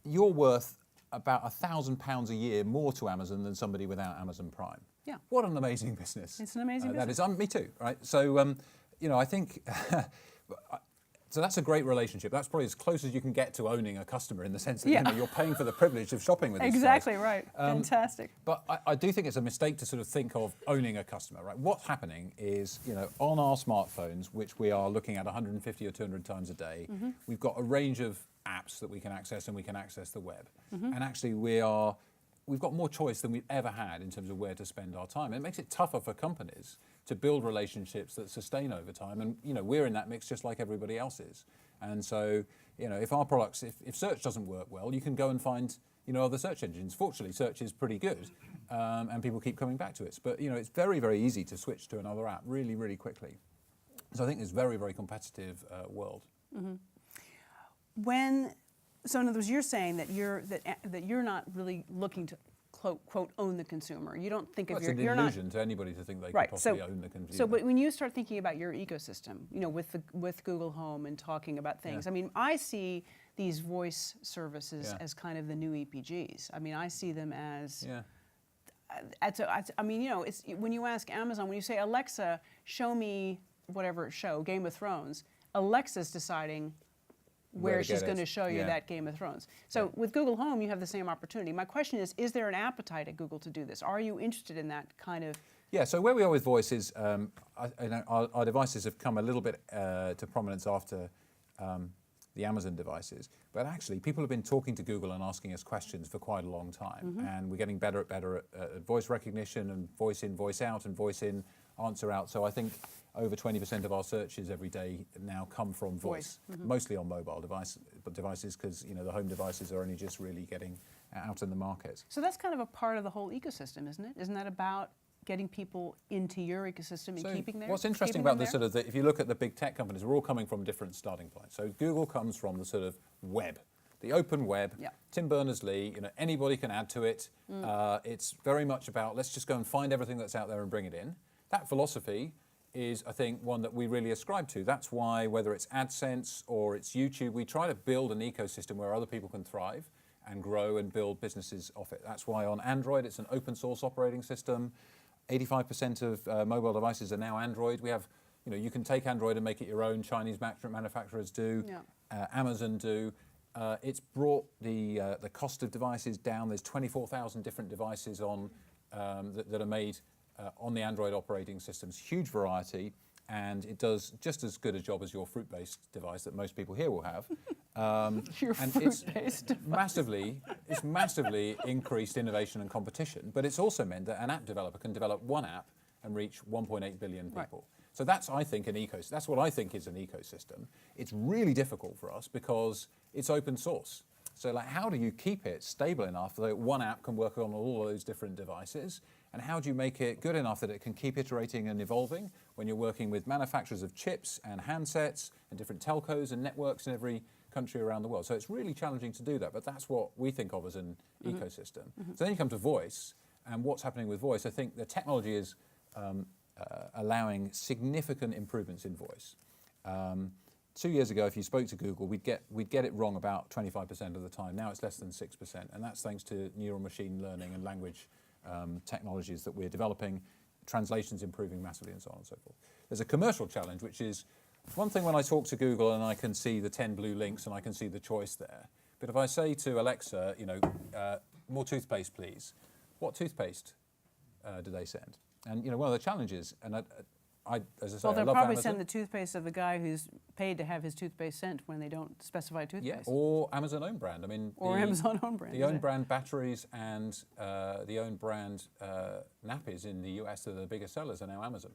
you're worth about £1,000 a year more to Amazon than somebody without Amazon Prime. Yeah. What an amazing business. It's an amazing business. That is, me too, right? So, you know, I think, so that's a great relationship. That's probably as close as you can get to owning a customer in the sense that you know, you're paying for the privilege of shopping with these Exactly, guys. right. Fantastic. But I do think it's a mistake to sort of think of owning a customer, right? What's happening is, you know, on our smartphones, which we are looking at 150 or 200 times a day, we've got a range of apps that we can access, and we can access the web. And actually we've got more choice than we've ever had in terms of where to spend our time. And it makes it tougher for companies to build relationships that sustain over time. And, you know, we're in that mix just like everybody else is. And so, you know, if our products, if search doesn't work well, you can go and find, you know, other search engines. Fortunately, search is pretty good, and people keep coming back to it. But, you know, it's very, very easy to switch to another app really, really quickly. So I think it's a very, very competitive world. When So in other words, you're saying that you're not really looking to quote own the consumer. You don't think of It's an illusion to anybody to think they could possibly own the consumer. So, but when you start thinking about your ecosystem, with Google Home and talking about things, I mean, I see these voice services as kind of the new EPGs. I mean, I see them as. I mean, it's when you ask Amazon, when you say Alexa, show me whatever show, Game of Thrones, Alexa's deciding where she's going to show you that Game of Thrones. So with Google Home, you have the same opportunity. My question is there an appetite at Google to do this? Are you interested in that kind of? Yeah, so where we are with voice is our devices have come a little bit to prominence after the Amazon devices, but actually people have been talking to Google and asking us questions for quite a long time, and we're getting better at voice recognition and voice in, voice out, and voice in, answer out. So I think over 20% of our searches every day now come from voice. Mostly on mobile devices, because the home devices are only just really getting out in the market. So that's kind of a part of the whole ecosystem, isn't it? Isn't that about getting people into your ecosystem and keeping them? What's interesting about this if you look at the big tech companies, we're all coming from different starting points. So Google comes from the sort of web, the open web. Tim Berners-Lee, anybody can add to it. It's very much about let's just go and find everything that's out there and bring it in. That philosophy is, I think, one that we really ascribe to. That's why, whether it's AdSense or it's YouTube, we try to build an ecosystem where other people can thrive and grow and build businesses off it. That's why on Android, it's an open source operating system. 85% of mobile devices are now Android. We have, you can take Android and make it your own. Chinese manufacturers do. Amazon do. It's brought the cost of devices down. There's 24,000 different devices on that are made on the Android operating systems, huge variety, and it does just as good a job as your fruit-based device that most people here will have. Fruit-based It's massively increased innovation and competition, but it's also meant that an app developer can develop one app and reach 1.8 billion people. Right. So that's, I think, an ecosystem. That's what I think is an ecosystem. It's really difficult for us because it's open source. So how do you keep it stable enough that one app can work on all those different devices? And how do you make it good enough that it can keep iterating and evolving when you're working with manufacturers of chips and handsets and different telcos and networks in every country around the world? So it's really challenging to do that, but that's what we think of as an ecosystem. So then you come to voice, and what's happening with voice. I think the technology is allowing significant improvements in voice. 2 years ago, if you spoke to Google, we'd get it wrong about 25% of the time. Now it's less than 6%, and that's thanks to neural machine learning and language technologies that we're developing, translations improving massively, and so on and so forth. There's a commercial challenge, which is one thing when I talk to Google and I can see the 10 blue links and I can see the choice there. But if I say to Alexa, more toothpaste, please, what toothpaste do they send? And one of the challenges, and as I say, well, they'll I love probably Amazon. send the toothpaste of the guy who's paid to have his toothpaste sent when they don't specify toothpaste. Yeah, or Amazon own brand. I mean, Amazon own brand. The own brand batteries and the own brand nappies in the US that are the biggest sellers are now Amazon.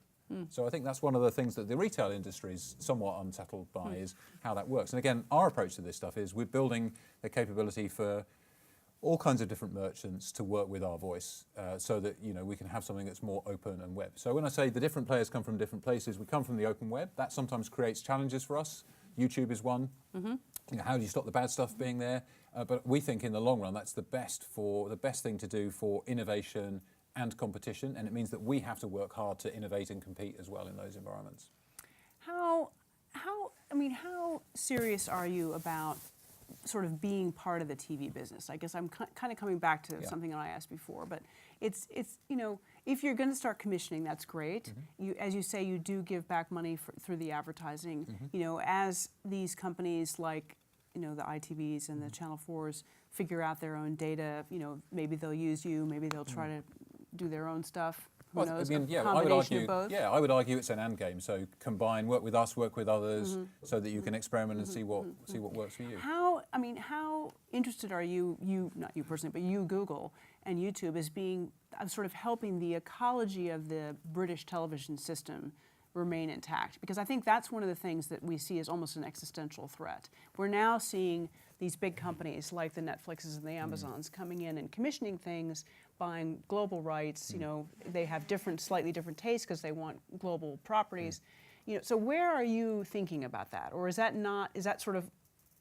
So I think that's one of the things that the retail industry is somewhat unsettled by is how that works. And again, our approach to this stuff is we're building the capability for all kinds of different merchants to work with our voice so that we can have something that's more open and web. So when I say the different players come from different places, we come from the open web. That sometimes creates challenges for us. YouTube is one. How do you stop the bad stuff being there? But we think in the long run that's the best thing to do for innovation and competition, and it means that we have to work hard to innovate and compete as well in those environments. How serious are you about sort of being part of the TV business? I guess I'm kind of coming back to something that I asked before, but it's if you're going to start commissioning, that's great. You, as you say, you do give back money through the advertising. As these companies like the ITVs and the Channel 4s figure out their own data, maybe they'll use you, maybe they'll try to do their own stuff. Who knows? I would argue. Yeah, I would argue it's an and game. So combine, work with us, work with others, so that you can experiment and see what works for you. How interested are you, not you personally, but you, Google and YouTube, as being sort of helping the ecology of the British television system remain intact? Because I think that's one of the things that we see as almost an existential threat. We're now seeing these big companies like the Netflixes and the Amazons coming in and commissioning things, buying global rights. They have slightly different tastes because they want global properties. So where are you thinking about that, or is that sort of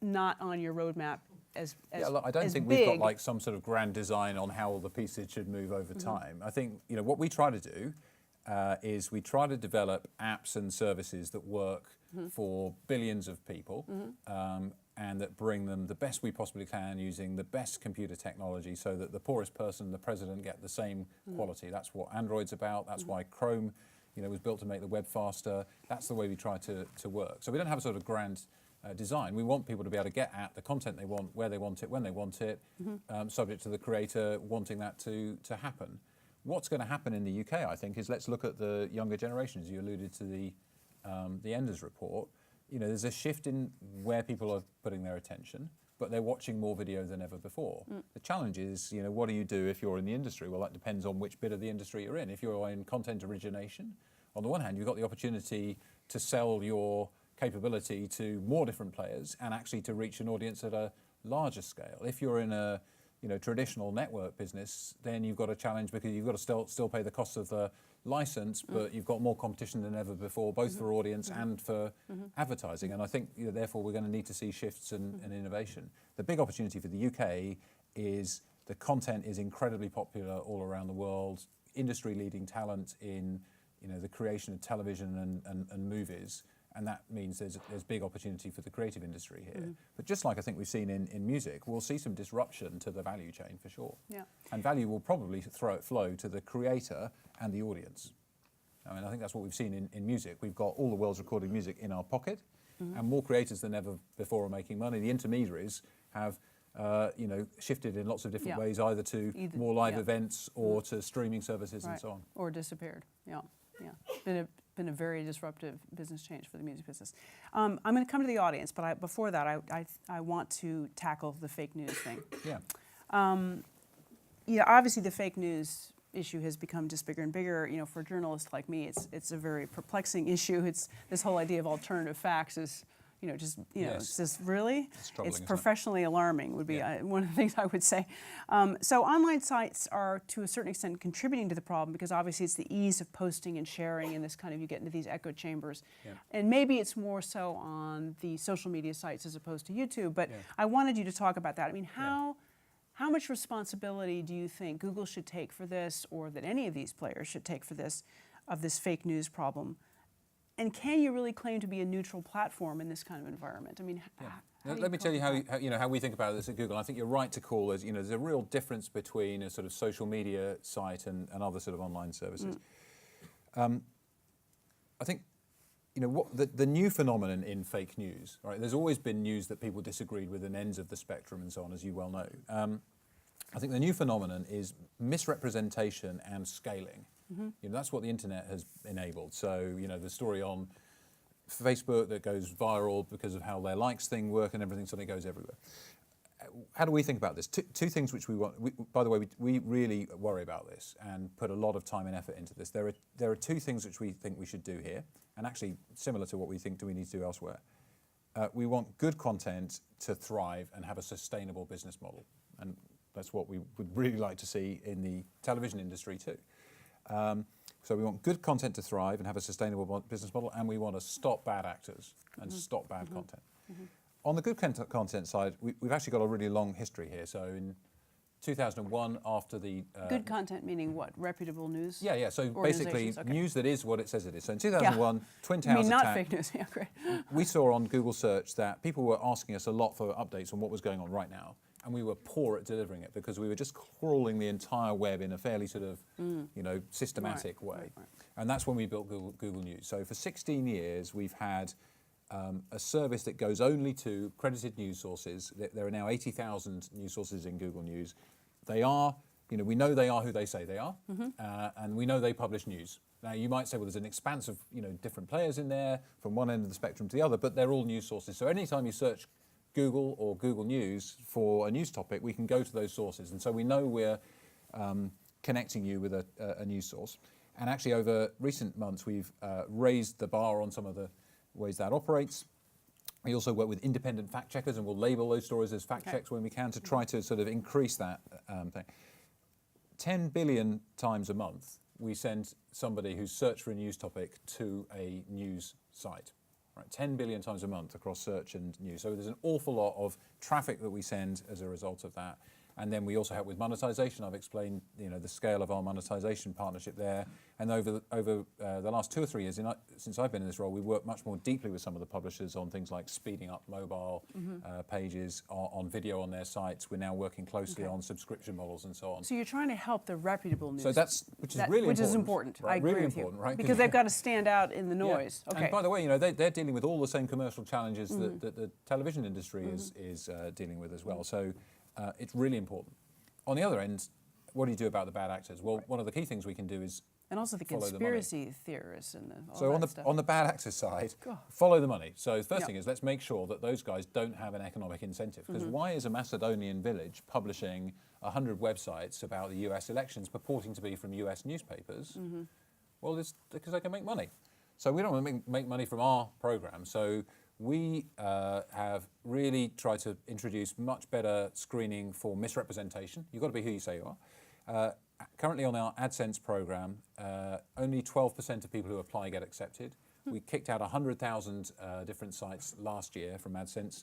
not on your roadmap Yeah, look, I don't as think big. we've got like some sort of grand design on how all the pieces should move over time. I think what we try to do is we try to develop apps and services that work for billions of people and that bring them the best we possibly can using the best computer technology so that the poorest person and the president get the same quality. That's what Android's about. That's why Chrome was built to make the web faster. That's the way we try to work. So we don't have a sort of grand design. We want people to be able to get at the content they want, where they want it, when they want it, subject to the creator wanting that to happen. What's going to happen in the UK, I think, is let's look at the younger generations. You alluded to the Enders report. There's a shift in where people are putting their attention, but they're watching more video than ever before. The challenge is, what do you do if you're in the industry? Well, that depends on which bit of the industry you're in. If you're in content origination, on the one hand, you've got the opportunity to sell your capability to more different players and actually to reach an audience at a larger scale. If you're in a traditional network business, then you've got a challenge because you've got to still pay the cost of the license, but you've got more competition than ever before, both for audience and for advertising. And I think therefore we're going to need to see shifts and innovation. The big opportunity for the UK is the content is incredibly popular all around the world, industry-leading talent in the creation of television and movies. And that means there's big opportunity for the creative industry here. But just like I think we've seen in music, we'll see some disruption to the value chain for sure. Yeah. And value will probably flow to the creator and the audience. I mean, I think that's what we've seen in music. We've got all the world's recording music in our pocket, and more creators than ever before are making money. The intermediaries have shifted in lots of different ways, either to more live events or to streaming services and so on. Or disappeared. Yeah. Been a very disruptive business change for the music business. I'm going to come to the audience, but before that, I want to tackle the fake news thing. Yeah. Obviously the fake news issue has become just bigger and bigger. For a journalist like me, it's a very perplexing issue. It's this whole idea of alternative facts is. Yes. It's just really, it's professionally alarming would be one of the things I would say. So online sites are to a certain extent contributing to the problem because obviously it's the ease of posting and sharing and this kind of, you get into these echo chambers. Yeah. And maybe it's more so on the social media sites as opposed to YouTube, but I wanted you to talk about that. I mean, how much responsibility do you think Google should take for this or that any of these players should take for this, of this fake news problem? And can you really claim to be a neutral platform in this kind of environment? I mean, let me tell you how we think about this at Google. I think you're right to call there's a real difference between a sort of social media site and other sort of online services. I think the new phenomenon in fake news. Right, there's always been news that people disagreed with in ends of the spectrum and so on, as you well know. I think the new phenomenon is misrepresentation and scaling. That's what the internet has enabled. So, the story on Facebook that goes viral because of how their likes thing work and everything suddenly goes everywhere. How do we think about this? Two things which we want. By the way, we really worry about this and put a lot of time and effort into this. There are two things which we think we should do here, and actually similar to what we think we need to do elsewhere. We want good content to thrive and have a sustainable business model, and that's what we would really like to see in the television industry too. So we want good content to thrive and have a sustainable business model, and we want to stop bad actors and stop bad content. On the good content side, we've actually got a really long history here. So in 2001, after the... good content meaning what? Reputable news? Yeah. So basically news that is what it says it is. So in 2001, Twin Towers I mean, not attack, fake news. Yeah, great. we saw on Google search that people were asking us a lot for updates on what was going on right now. And we were poor at delivering it because we were just crawling the entire web in a fairly sort of, systematic way. Right. And that's when we built Google News. So for 16 years, we've had a service that goes only to credited news sources. There are now 80,000 news sources in Google News. They are, we know they are who they say they are, and we know they publish news. Now, you might say, well, there's an expanse of, different players in there from one end of the spectrum to the other, but they're all news sources. So anytime you search Google or Google News for a news topic, we can go to those sources. And so we know we're connecting you with a news source. And actually over recent months, we've raised the bar on some of the ways that operates. We also work with independent fact checkers, and we'll label those stories as fact checks when we can to try to sort of increase that thing. 10 billion times a month, we send somebody who's searched for a news topic to a news site. right? 10 billion times a month across search and news. So there's an awful lot of traffic that we send as a result of that. And then we also help with monetization. I've explained, the scale of our monetization partnership there. And over the last 2 or 3 years, since I've been in this role, we've worked much more deeply with some of the publishers on things like speeding up mobile pages, on video on their sites. We're now working closely on subscription models and so on. So you're trying to help the reputable news. So which is important. Right? I agree really with important, you. right? Because they've got to stand out in the noise. Yeah. Okay. And by the way, they're dealing with all the same commercial challenges that the television industry is dealing with as well. So it's really important. On the other end, what do you do about the bad actors? Well, one of the key things we can do is and also the conspiracy theorists and all so that stuff. on the bad actors side, follow the money. So the first thing is let's make sure that those guys don't have an economic incentive. Because why is a Macedonian village publishing 100 websites about the US elections purporting to be from US newspapers? Well, it's because they can make money. So we don't want to make money from our program. So we have really tried to introduce much better screening for misrepresentation. You've got to be who you say you are. Currently on our AdSense program, only 12% of people who apply get accepted. We kicked out 100,000 different sites last year from AdSense,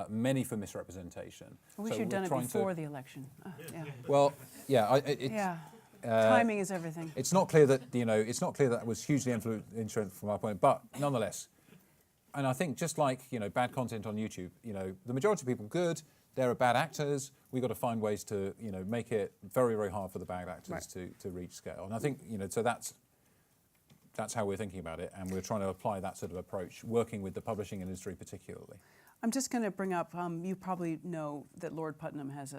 many for misrepresentation. I wish you'd done it before the election. Well, timing is everything. It's not clear that that was hugely influential from our point, but nonetheless. And I think just like, bad content on YouTube, the majority of people good, there are bad actors. We've got to find ways to, make it very, very hard for the bad actors to reach scale. And I think, so that's how we're thinking about it. And we're trying to apply that sort of approach, working with the publishing industry particularly. I'm just going to bring up, you probably know that Lord Putnam has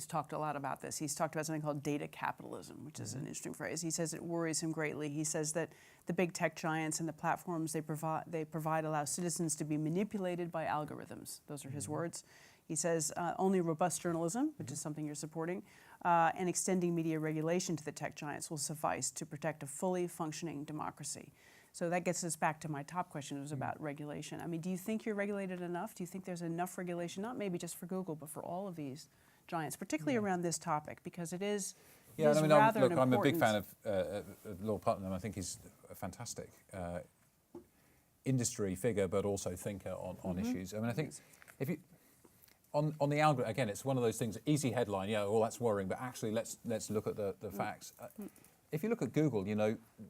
talked a lot about this. He's talked about something called data capitalism, which is an interesting phrase. He says it worries him greatly. He says that the big tech giants and the platforms they provide allow citizens to be manipulated by algorithms. Those are his words. He says only robust journalism, which is something you're supporting, and extending media regulation to the tech giants will suffice to protect a fully functioning democracy. So that gets us back to my top question. It was about regulation. I mean, do you think you're regulated enough? Do you think there's enough regulation, not maybe just for Google, but for all of these giants, particularly around this topic, because it is rather I'm a big fan of Lord Putnam. I think he's a fantastic industry figure, but also thinker on issues. I mean, I think if you on the algorithm again, it's one of those things. Easy headline, that's worrying, but actually, let's look at the facts. If you look at Google,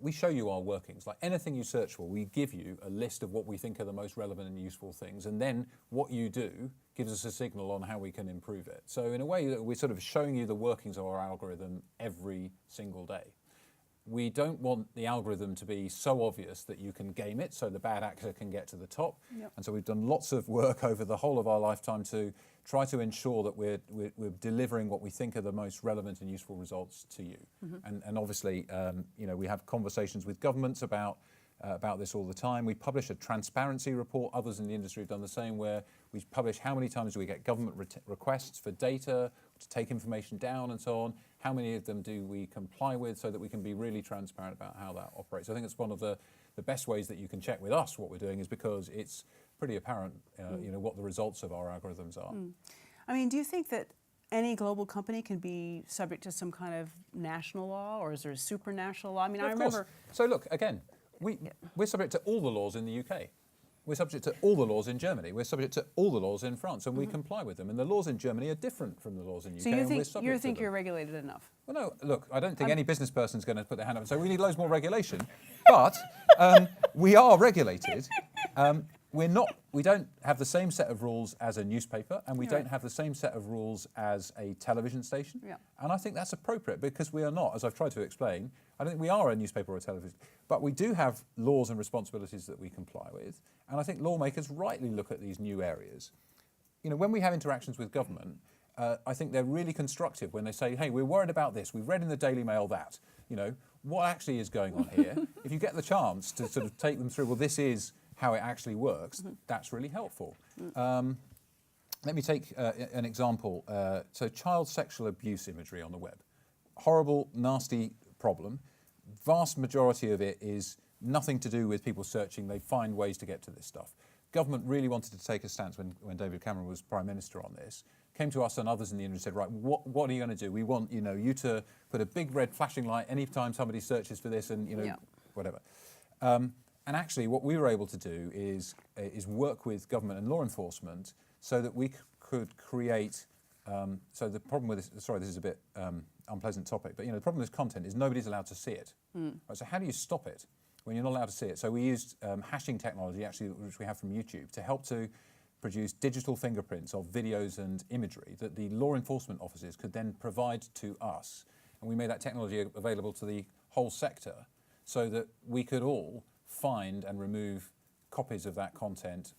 we show you our workings. Like anything you search for, we give you a list of what we think are the most relevant and useful things, and then what you do gives us a signal on how we can improve it. So in a way, we're sort of showing you the workings of our algorithm every single day. We don't want the algorithm to be so obvious that you can game it so the bad actor can get to the top. And so we've done lots of work over the whole of our lifetime to try to ensure that we're delivering what we think are the most relevant and useful results to you. And obviously, we have conversations with governments about this all the time. We publish a transparency report. Others in the industry have done the same, where we publish how many times do we get government requests for data to take information down and so on. How many of them do we comply with, so that we can be really transparent about how that operates. I think it's one of the best ways that you can check with us what we're doing, is because it's pretty apparent, what the results of our algorithms are. I mean, do you think that any global company can be subject to some kind of national law, or is there a supranational law? I mean, I remember. So look, again, we're subject to all the laws in the UK. We're subject to all the laws in Germany. We're subject to all the laws in France, and we comply with them. And the laws in Germany are different from the laws in the UK. So you think you're regulated enough? Well, no. Look, I don't think any business person's going to put their hand up and say we need loads more regulation. But we are regulated. We don't have the same set of rules as a newspaper, and we don't have the same set of rules as a television station. And I think that's appropriate, because we are not, as I've tried to explain, I don't think we are a newspaper or a television, but we do have laws and responsibilities that we comply with. And I think lawmakers rightly look at these new areas. When we have interactions with government, I think they're really constructive when they say, hey, we're worried about this. We've read in the Daily Mail that, what actually is going on here? If you get the chance to sort of take them through, well, this is how it actually works, that's really helpful. Let me take an example. So child sexual abuse imagery on the web. Horrible, nasty problem. Vast majority of it is nothing to do with people searching. They find ways to get to this stuff. Government really wanted to take a stance when David Cameron was Prime Minister on this. Came to us and others in the industry and said, right, what are you going to do? We want you to put a big red flashing light anytime somebody searches for this, and whatever. And actually, what we were able to do is work with government and law enforcement so that we could create. So the problem with this, sorry, this is a bit unpleasant topic, but the problem with this content is nobody's allowed to see it. Right, so how do you stop it when you're not allowed to see it? So we used hashing technology, actually, which we have from YouTube, to help to produce digital fingerprints of videos and imagery that the law enforcement officers could then provide to us. And we made that technology available to the whole sector so that we could all find and remove copies of that content,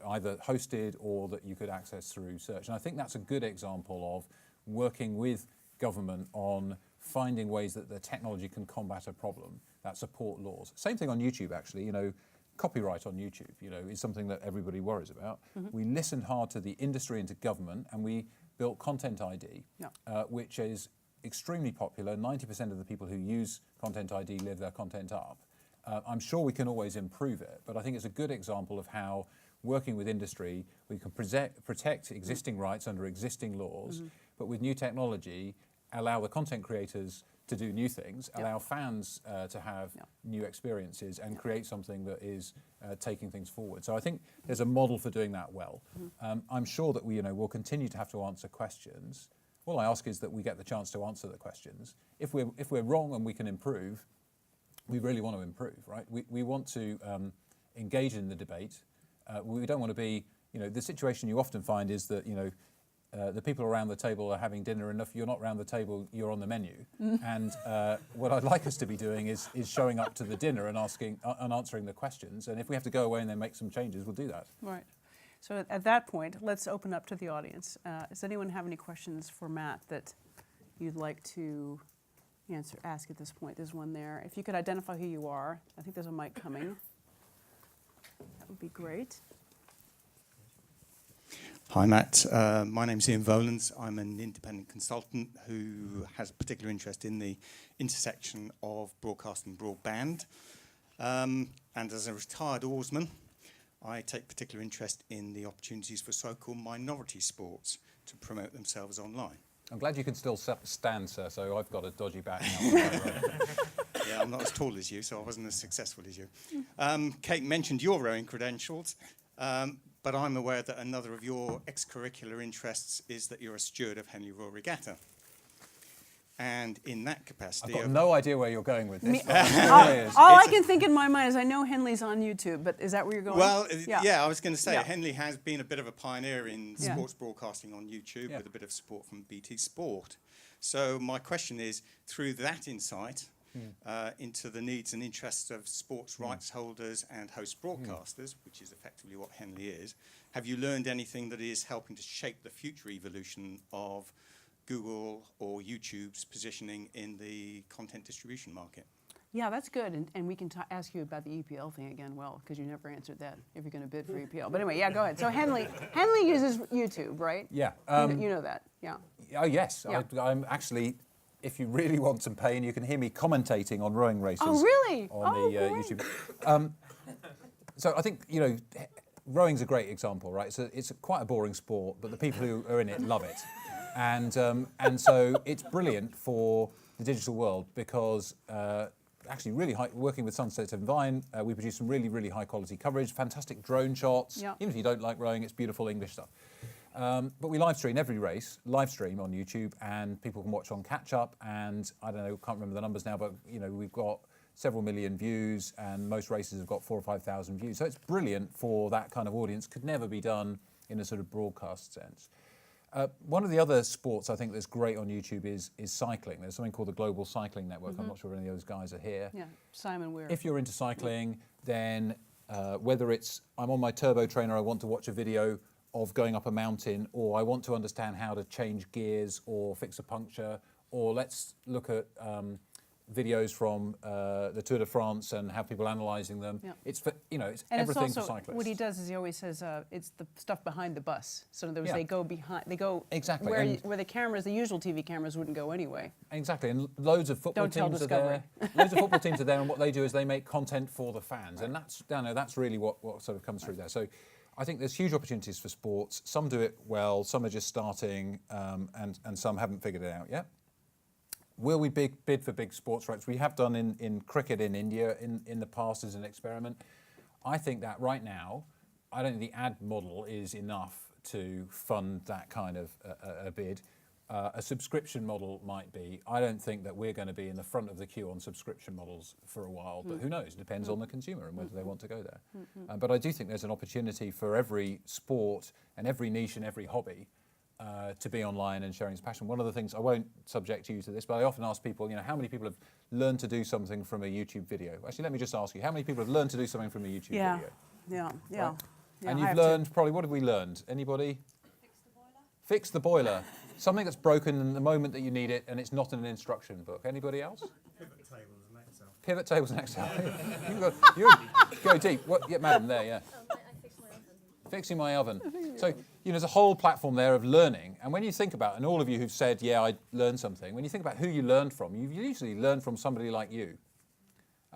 either hosted or that you could access through search. And I think that's a good example of working with government on finding ways that the technology can combat a problem that support laws. Same thing on YouTube, actually. Copyright on YouTube, is something that everybody worries about. We listened hard to the industry and to government, and we built Content ID, which is extremely popular. 90% of the people who use Content ID live their content up. I'm sure we can always improve it, but I think it's a good example of how working with industry, we can protect existing rights under existing laws, but with new technology, allow the content creators to do new things, allow fans to have new experiences and create something that is taking things forward. So I think there's a model for doing that well. I'm sure that we'll continue to have to answer questions. All I ask is that we get the chance to answer the questions. If we're wrong and we can improve, we really want to improve, right? We want to engage in the debate. We don't want to be, the situation you often find is that, the people around the table are having dinner, and if you're not around the table, you're on the menu. And what I'd like us to be doing is showing up to the dinner and answering the questions. And if we have to go away and then make some changes, we'll do that. Right. So at that point, let's open up to the audience. Does anyone have any questions for Matt that you'd like to ask at this point? There's one there. If you could identify who you are. I think there's a mic coming. That would be great. Hi, Matt. My name's Ian Volans. I'm an independent consultant who has a particular interest in the intersection of broadcast and broadband. And as a retired oarsman, I take particular interest in the opportunities for so-called minority sports to promote themselves online. I'm glad you can still stand, sir, so I've got a dodgy back now. Yeah, I'm not as tall as you, so I wasn't as successful as you. Kate mentioned your rowing credentials, but I'm aware that another of your extracurricular interests is that you're a steward of Henley Royal Regatta. And in that capacity... I've got no idea where you're going with this. All I can think in my mind is I know Henley's on YouTube, but is that where you're going? Well, yeah, I was going to say Henley has been a bit of a pioneer in sports broadcasting on YouTube with a bit of support from BT Sport. So my question is, through that insight into the needs and interests of sports rights holders and host broadcasters, which is effectively what Henley is, have you learned anything that is helping to shape the future evolution of Google or YouTube's positioning in the content distribution market? Yeah, that's good. And we can ask you about the EPL thing again, because you never answered that, if you're going to bid for EPL. But anyway, go ahead. So Henley uses YouTube, right? Yeah. You know that, yeah. Oh, yes. Yeah. I'm actually, if you really want some pain, you can hear me commentating on rowing races. Oh, really? On the YouTube. So I think, rowing's a great example, right? So it's quite a boring sport, but the people who are in it love it. And so it's brilliant for the digital world because actually working with Sunset and Vine, we produce some really, really high quality coverage, fantastic drone shots. Yeah. Even if you don't like rowing, it's beautiful English stuff. But we live stream every race, live stream on YouTube, and people can watch on catch up. And I don't know, can't remember the numbers now, but we've got several million views, and most races have got 4,000 or 5,000 views. So it's brilliant for that kind of audience. Could never be done in a sort of broadcast sense. One of the other sports I think that's great on YouTube is cycling. There's something called the Global Cycling Network. I'm not sure if any of those guys are here. Yeah, Simon Weir. If you're into cycling, then whether it's I'm on my turbo trainer, I want to watch a video of going up a mountain, or I want to understand how to change gears or fix a puncture, or let's look at videos from the Tour de France and have people analysing them. Yeah. It's for, it's and everything it's also, for cyclists. What he does is he always says it's the stuff behind the bus. So in other words, they go exactly where the usual TV cameras wouldn't go anyway. Exactly, and loads of football teams are there. Loads of football teams are there, and what they do is they make content for the fans, and that's really what sort of comes through there. So I think there's huge opportunities for sports. Some do it well, some are just starting, and some haven't figured it out yet. will we bid for big sports rights? We have done in cricket in India in the past as an experiment. I think that right now, I don't think the ad model is enough to fund that kind of a bid. A subscription model might be. I don't think that we're going to be in the front of the queue on subscription models for a while, but who knows? It depends on the consumer and whether they want to go there. But I do think there's an opportunity for every sport and every niche and every hobby to be online and sharing his passion. One of the things, I won't subject you to this, but I often ask people, how many people have learned to do something from a YouTube video? Actually, let me just ask you, how many people have learned to do something from a YouTube video? Yeah. Right? Yeah, and you've learned, probably, what have we learned? Anybody? Fix the boiler. Something that's broken in the moment that you need it, and it's not in an instruction book. Anybody else? Pivot tables and Excel. Pivot tables and Excel. you go deep. What? Yeah, madam, there, yeah. I fixed my oven. Fixing my oven. So, there's a whole platform there of learning. And when you think about, and all of you who've said, yeah, I learned something, when you think about who you learned from, you usually learn from somebody like you.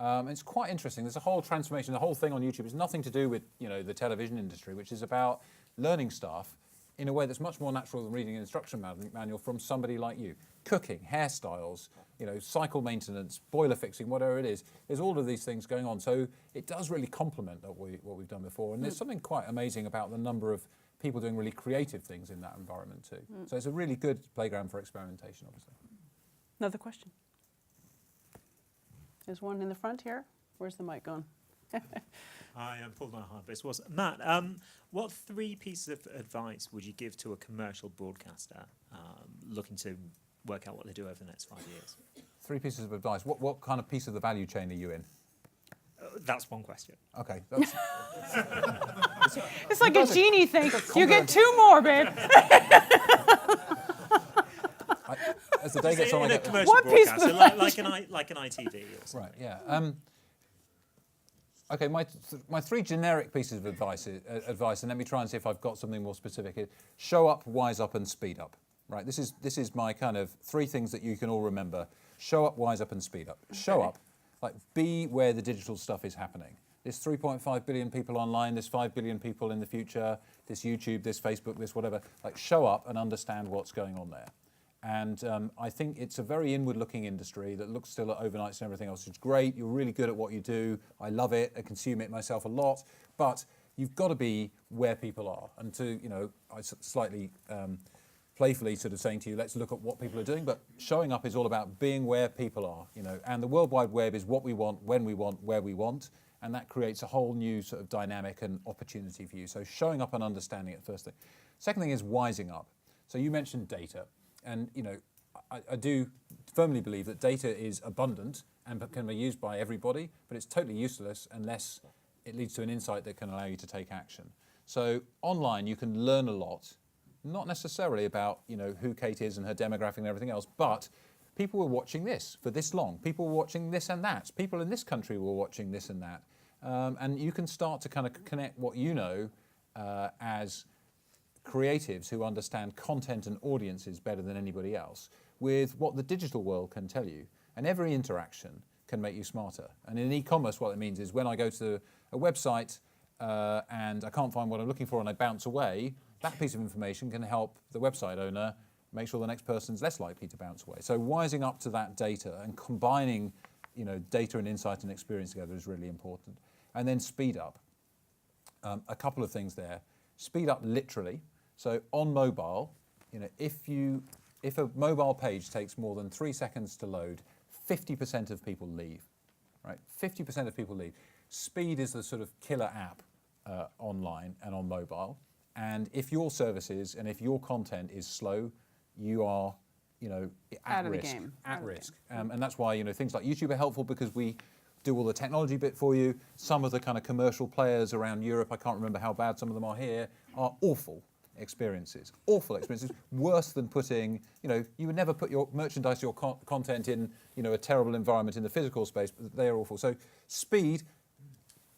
It's quite interesting. There's a whole transformation. The whole thing on YouTube is nothing to do with, the television industry, which is about learning stuff in a way that's much more natural than reading an instruction manual from somebody like you. Cooking, hairstyles, cycle maintenance, boiler fixing, whatever it is. There's all of these things going on. So it does really complement what we've done before. And there's something quite amazing about the number of people doing really creative things in that environment too. So it's a really good playground for experimentation, obviously. Another question. There's one in the front here. Where's the mic gone? I am pulled my heart. This was Matt. What 3 pieces of advice would you give to a commercial broadcaster looking to work out what they do over the next 5 years? 3 pieces of advice. What kind of piece of the value chain are you in? That's one question. Okay. That's It's like a genie thing. You get 2 more, babe. as the day gets on, I In a get commercial What piece broadcaster, of like an ITV or something. right. Yeah. Okay. My 3 generic pieces of advice, and let me try and see if I've got something more specific. Is show up, wise up, and speed up. Right. This is my kind of 3 things that you can all remember. Show up, wise up, and speed up. Show up. Like, be where the digital stuff is happening. There's 3.5 billion people online, there's 5 billion people in the future, this YouTube, this Facebook, this whatever. Like, show up and understand what's going on there. And I think it's a very inward-looking industry that looks still at overnights and everything else. It's great, you're really good at what you do, I love it, I consume it myself a lot, but you've got to be where people are. And I slightly playfully sort of saying to you, let's look at what people are doing, but showing up is all about being where people are, and the World Wide Web is what we want, when we want, where we want, and that creates a whole new sort of dynamic and opportunity for you. So showing up and understanding it, first thing. Second thing is wising up. So you mentioned data, and I do firmly believe that data is abundant and can be used by everybody, but it's totally useless unless it leads to an insight that can allow you to take action. So online you can learn a lot, not necessarily about who Kate is and her demographic and everything else, but people were watching this for this long. People were watching this and that. People in this country were watching this and that. And you can start to kind of connect what you know as creatives who understand content and audiences better than anybody else with what the digital world can tell you. And every interaction can make you smarter. And in e-commerce, what it means is when I go to a website and I can't find what I'm looking for and I bounce away, that piece of information can help the website owner make sure the next person's less likely to bounce away. So wising up to that data and combining, data and insight and experience together is really important. And then speed up. A couple of things there. Speed up literally. So on mobile, if a mobile page takes more than 3 seconds to load, 50% of people leave. Right? 50% of people leave. Speed is the sort of killer app online and on mobile. And if your services and if your content is slow, you are, at risk. At risk. And that's why, things like YouTube are helpful because we do all the technology bit for you. Some of the kind of commercial players around Europe, I can't remember how bad some of them are here, are awful experiences. Awful experiences. Worse than putting, you would never put your merchandise, your content in, a terrible environment in the physical space, but they are awful. So speed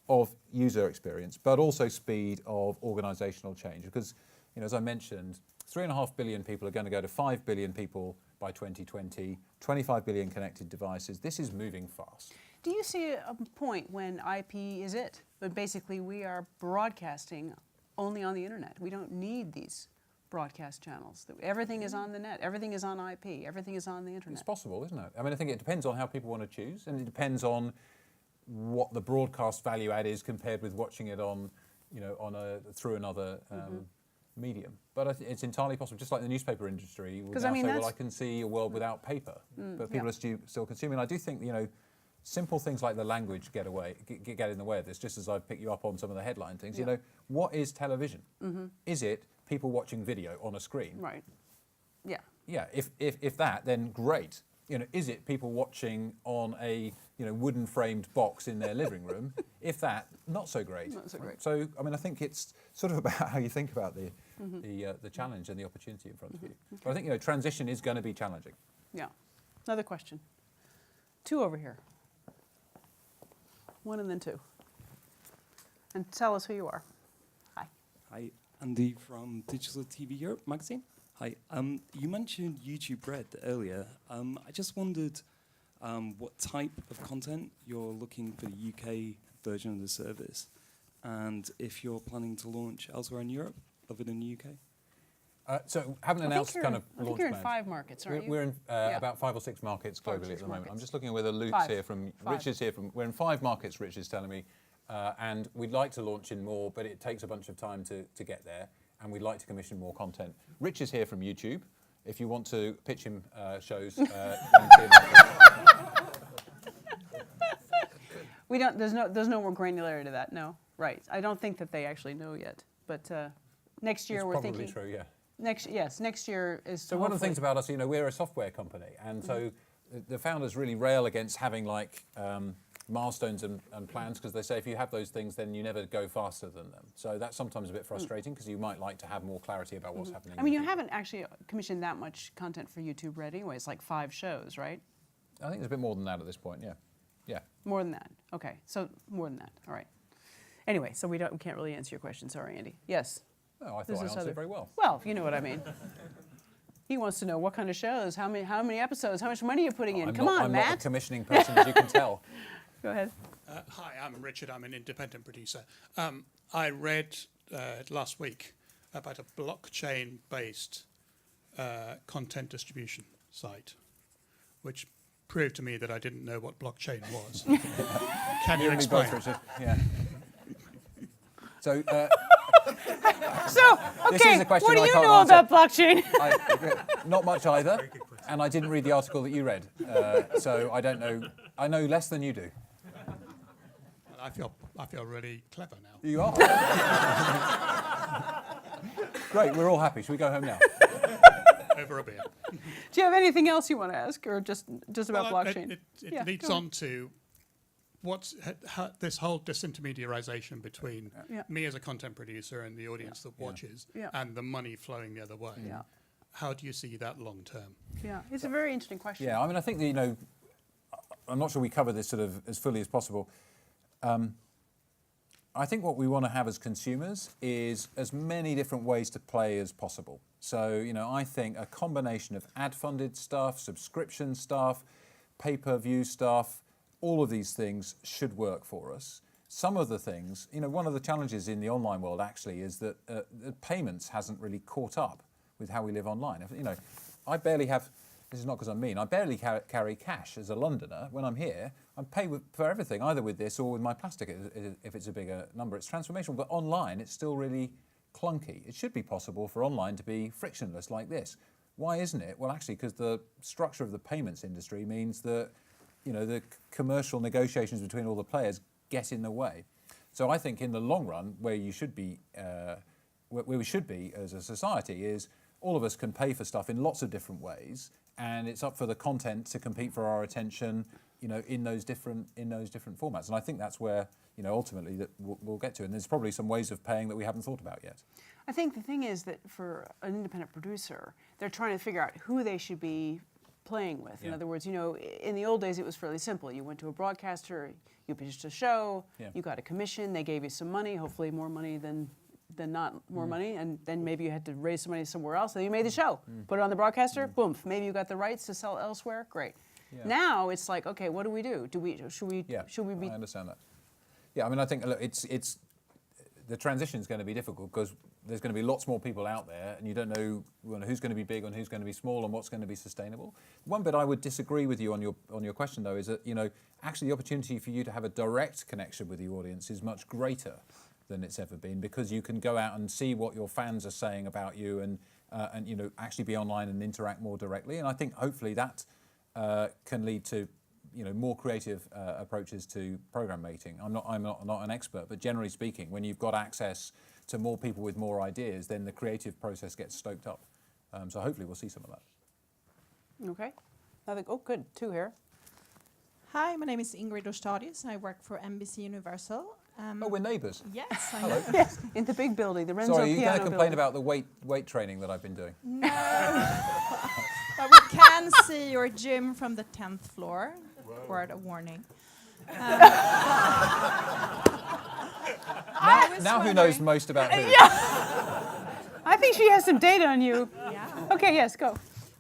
of user experience, but also speed of organizational change. Because, as I mentioned, 3.5 billion people are going to go to 5 billion people by 2020, 25 billion connected devices. This is moving fast. Do you see a point when IP is it? But basically we are broadcasting only on the internet. We don't need these broadcast channels. That everything is on the net, everything is on IP, everything is on the internet. It's possible, isn't it? I mean, I think it depends on how people want to choose, and it depends on what the broadcast value add is compared with watching it on, through another medium. But it's entirely possible. Just like the newspaper industry will now say, well, I can see a world without paper, but people are still consuming. I do think, simple things like the language get in the way of this. Just as I pick you up on some of the headline things, what is television? Is it people watching video on a screen? Right. Yeah. Yeah. If that, then great. Is it people watching on a wooden framed box in their living room? If that, not so great. Not so great. So I mean, I think it's sort of about how you think about the challenge and the opportunity in front of you. But I think transition is going to be challenging. Yeah. Another question. 2 over here. 1 and then 2. And tell us who you are. Hi. Hi, Andy from Digital TV Europe magazine. Hi. You mentioned YouTube Red earlier. I just wondered what type of content you're looking for the UK version of the service, and if you're planning to launch elsewhere in Europe other than the UK. So haven't announced kind of I think launch you're in plans. 5 markets, aren't you? We're in about 5 or 6 markets 5 or globally 6 at the moment. markets. I'm just looking at whether Luke's 5. here from, 5. Rich is here from, we're in 5 markets, Rich is telling me, and we'd like to launch in more, but it takes a bunch of time to get there, and we'd like to commission more content. Rich is here from YouTube. If you want to pitch him shows, We don't. There's no more granularity to that. No. Right. I don't think that they actually know yet. But next year it's we're probably thinking. true, yeah. Next year is. So one of the things about us, we're a software company, and so the founders really rail against having milestones and plans, because they say if you have those things, then you never go faster than them. So that's sometimes a bit frustrating, because you might like to have more clarity about what's happening. I mean, you haven't actually commissioned that much content for YouTube Red anyway. It's like 5 shows, right? I think there's a bit more than that at this point, yeah. Yeah. More than that. Okay. So more than that. All right. Anyway, so we can't really answer your question. Sorry, Andy. Yes. No, I thought I answered very well. Well, you know what I mean. He wants to know what kind of shows, how many episodes, how much money you're putting in. Come on, I'm Matt. not a commissioning person, as you can tell. Go ahead. Hi, I'm Richard. I'm an independent producer. I read last week about a blockchain-based content distribution site, which proved to me that I didn't know what blockchain was. Can you explain? Richard. Yeah. So, So, This okay, is a question what do I you can't know answer. about blockchain? not much either, and I didn't read the article that you read, so I don't know. I know less than you do. I feel really clever now. You are. Great, we're all happy. Should we go home now? Over a beer. Do you have anything else you want to ask, or just about Well, blockchain? It Yeah, leads go on to this whole disintermediarization between Yeah. me as a content producer and the audience that watches, Yeah. and the money flowing the other way. Yeah. How do you see that long term? Yeah, it's a very interesting question. Yeah, I mean, I think that, I'm not sure we cover this sort of as fully as possible. I think what we want to have as consumers is as many different ways to play as possible. So, I think a combination of ad-funded stuff, subscription stuff, pay-per-view stuff, all of these things should work for us. Some of the things, one of the challenges in the online world actually is that the payments hasn't really caught up with how we live online. I barely have, this is not because I'm mean, I barely carry cash as a Londoner. When I'm here, I pay for everything, either with this or with my plastic if it's a bigger number. It's transformational, but online it's still really clunky. It should be possible for online to be frictionless like this. Why isn't it? Well, actually, because the structure of the payments industry means that the commercial negotiations between all the players get in the way. So I think in the long run, where we should be as a society is all of us can pay for stuff in lots of different ways, and it's up for the content to compete for our attention, in those different formats. And I think that's where ultimately that we'll get to. And there's probably some ways of paying that we haven't thought about yet. I think the thing is that for an independent producer, they're trying to figure out who they should be playing with. In Yeah. other words, in the old days it was fairly simple. You went to a broadcaster, you pitched a show, Yeah. you got a commission, they gave you some money, hopefully more money than not more money, and then maybe you had to raise some money somewhere else, and you made the show. Put it on the broadcaster, boom, maybe you got the rights to sell elsewhere, great. Yeah. Now it's like, okay, what do we do? Should we Yeah, be I understand that. Yeah, I mean, I think look, it's the transition is going to be difficult because there's going to be lots more people out there, and you don't know who's going to be big and who's going to be small and what's going to be sustainable. One bit I would disagree with you on your question though is that actually the opportunity for you to have a direct connection with the audience is much greater than it's ever been, because you can go out and see what your fans are saying about you and actually be online and interact more directly. And I think hopefully that can lead to more creative approaches to program making. I'm not an expert, but generally speaking, when you've got access to more people with more ideas, then the creative process gets stoked up. So hopefully we'll see some of that. Okay. Good. 2 here. Hi, my name is Ingrid Ostadius. I work for NBC Universal. We're neighbours. Yes, I know. Yes, in the big building, the Renzo Sorry, are you going Piano to complain building. about the weight training that I've been doing? No, but we can see your gym from the 10th floor. Word of warning. Now who knows most about who? I think she has some data on you. Yeah. Okay, yes, go.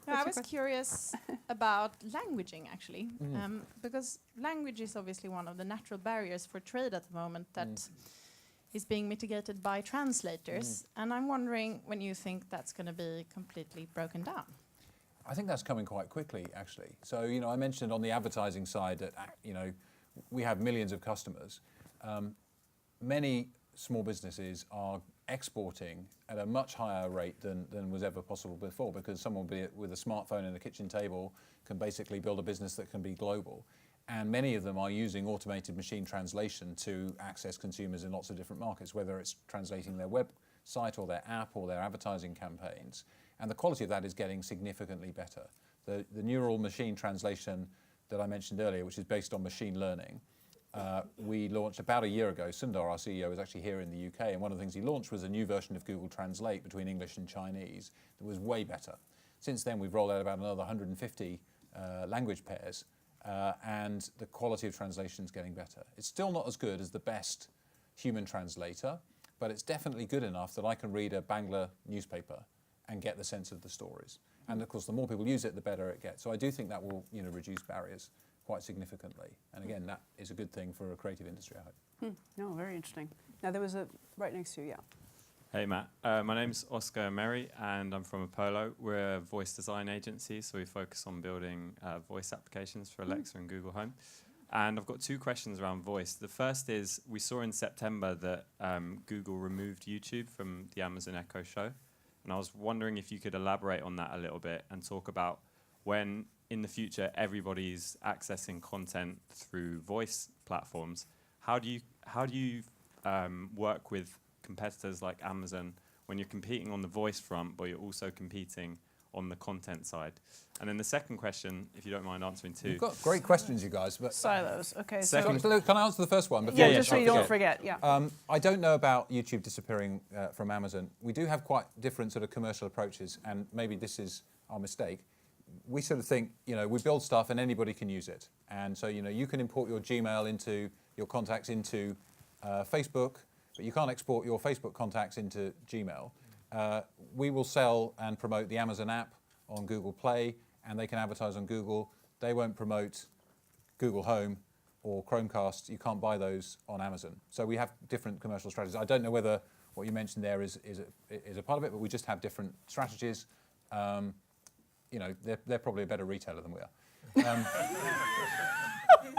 No, I was curious about languaging, actually, because language is obviously one of the natural barriers for trade at the moment that is being mitigated by translators. And I'm wondering when you think that's going to be completely broken down. I think that's coming quite quickly, actually. So, I mentioned on the advertising side that, we have millions of customers. Many small businesses are exporting at a much higher rate than was ever possible before, because someone with a smartphone and a kitchen table can basically build a business that can be global. And many of them are using automated machine translation to access consumers in lots of different markets, whether it's translating their website or their app or their advertising campaigns. And the quality of that is getting significantly better. The neural machine translation that I mentioned earlier, which is based on machine learning, we launched about a year ago. Sundar, our CEO, was actually here in the UK, and one of the things he launched was a new version of Google Translate between English and Chinese that was way better. Since then, we've rolled out about another 150 language pairs, and the quality of translation is getting better. It's still not as good as the best human translator, but it's definitely good enough that I can read a Bangla newspaper and get the sense of the stories. And of course, the more people use it, the better it gets. So I do think that will, reduce barriers quite significantly. And again, that is a good thing for a creative industry, I hope. No, very interesting. Now, there was a right next to you, yeah. Hey Matt, my name's Oscar Merry and I'm from Apollo. We're a voice design agency, so we focus on building voice applications for Alexa and Google Home. And I've got 2 questions around voice. The first is, we saw in September that Google removed YouTube from the Amazon Echo show. And I was wondering if you could elaborate on that a little bit and talk about when in the future everybody's accessing content through voice platforms, how do you work with competitors like Amazon when you're competing on the voice front, but you're also competing on the content side? And then the second question, if you don't mind answering too. You've got great questions, you guys. But Silos. Okay. Second- can I answer the first one? Before Yeah, we just so you don't forget. Yeah. I don't know about YouTube disappearing from Amazon. We do have quite different sort of commercial approaches, and maybe this is our mistake. We sort of think, we build stuff and anybody can use it. And so, you can import your Gmail into your contacts into Facebook, but you can't export your Facebook contacts into Gmail. We will sell and promote the Amazon app on Google Play, and they can advertise on Google. They won't promote Google Home or Chromecast. You can't buy those on Amazon. So we have different commercial strategies. I don't know whether what you mentioned there is a part of it, but we just have different strategies. They're probably a better retailer than we are.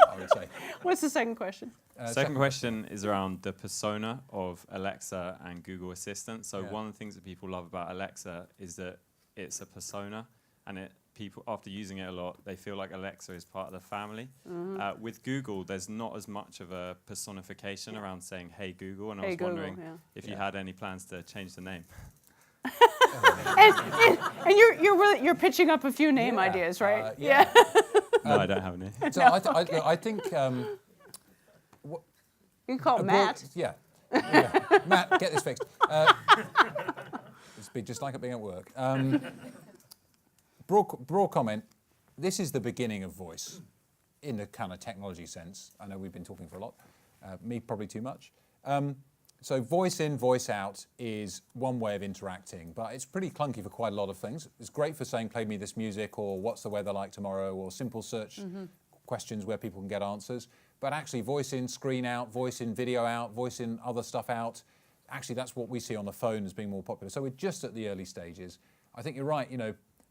I would say. What's the second question? Second question is around the persona of Alexa and Google Assistant. So one of the things that people love about Alexa is that it's a persona, and people, after using it a lot, they feel like Alexa is part of the family. With Google, there's not as much of a personification around saying, "Hey Google," and I was wondering if you had any plans to change the name. And you're pitching up a few name ideas, right? No, I don't have any. So I think You can call it Matt. Yeah. Matt, get this fixed. It's been just like it being at work. Broad comment. This is the beginning of voice, in the kind of technology sense. I know we've been talking for a lot. Me probably too much. So voice in, voice out is one way of interacting, but it's pretty clunky for quite a lot of things. It's great for saying, play me this music, or what's the weather like tomorrow, or simple search questions where people can get answers. But actually voice in, screen out, voice in, video out, voice in, other stuff out, actually that's what we see on the phone as being more popular. So we're just at the early stages. I think you're right,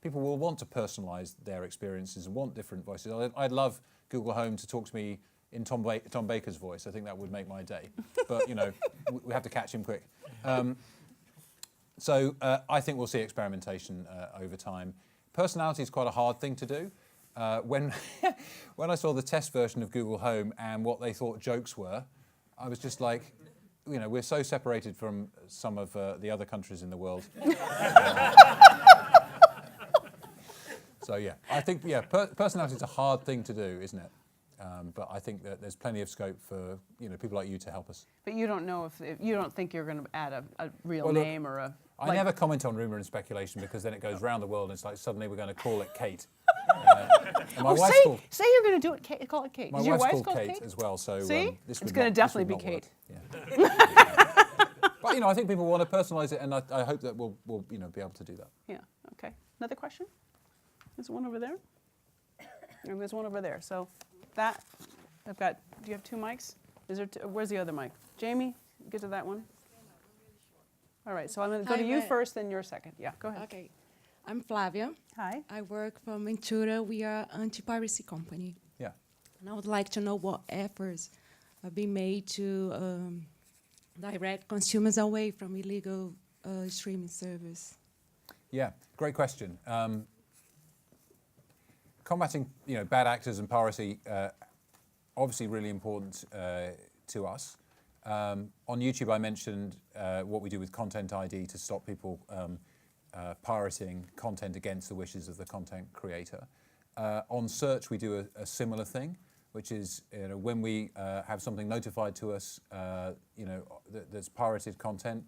people will want to personalize their experiences and want different voices. I'd love Google Home to talk to me in Tom Baker's voice. I think that would make my day. But, we have to catch him quick. So I think we'll see experimentation over time. Personality is quite a hard thing to do. When I saw the test version of Google Home and what they thought jokes were, I was just like, we're so separated from some of the other countries in the world. So yeah, I think personality is a hard thing to do, isn't it? But I think that there's plenty of scope for people like you to help us. But you don't know if you don't think you're going to add a real Well, look, name or a. I never comment on rumour and speculation because then it goes round the world and it's like suddenly we're going to call it Kate. And my wife's called, say you're going to do it. Kate, call it Kate. my Is your wife's wife called Kate as well, so See? this It's would going to not- this definitely would be not Kate. work. Yeah. But I think people want to personalise it, and I hope that we'll be able to do that. Yeah. Okay. Another question? There's one over there. And there's one over there. So that I've got. Do you have two mics? Is there? Where's the other mic? Jamie, get to that one. All right. So I'm going to go to you Matt. first, then your second. Yeah. Go ahead. Okay. I'm Flavia. Hi. I work for Ventura. We are an anti-piracy company. Yeah. And I would like to know what efforts have been made to direct consumers away from illegal streaming service. Yeah, great question. Combating, bad actors and piracy, obviously really important to us. On YouTube, I mentioned what we do with Content ID to stop people pirating content against the wishes of the content creator. On search, we do a similar thing, which is when we have something notified to us, that's pirated content,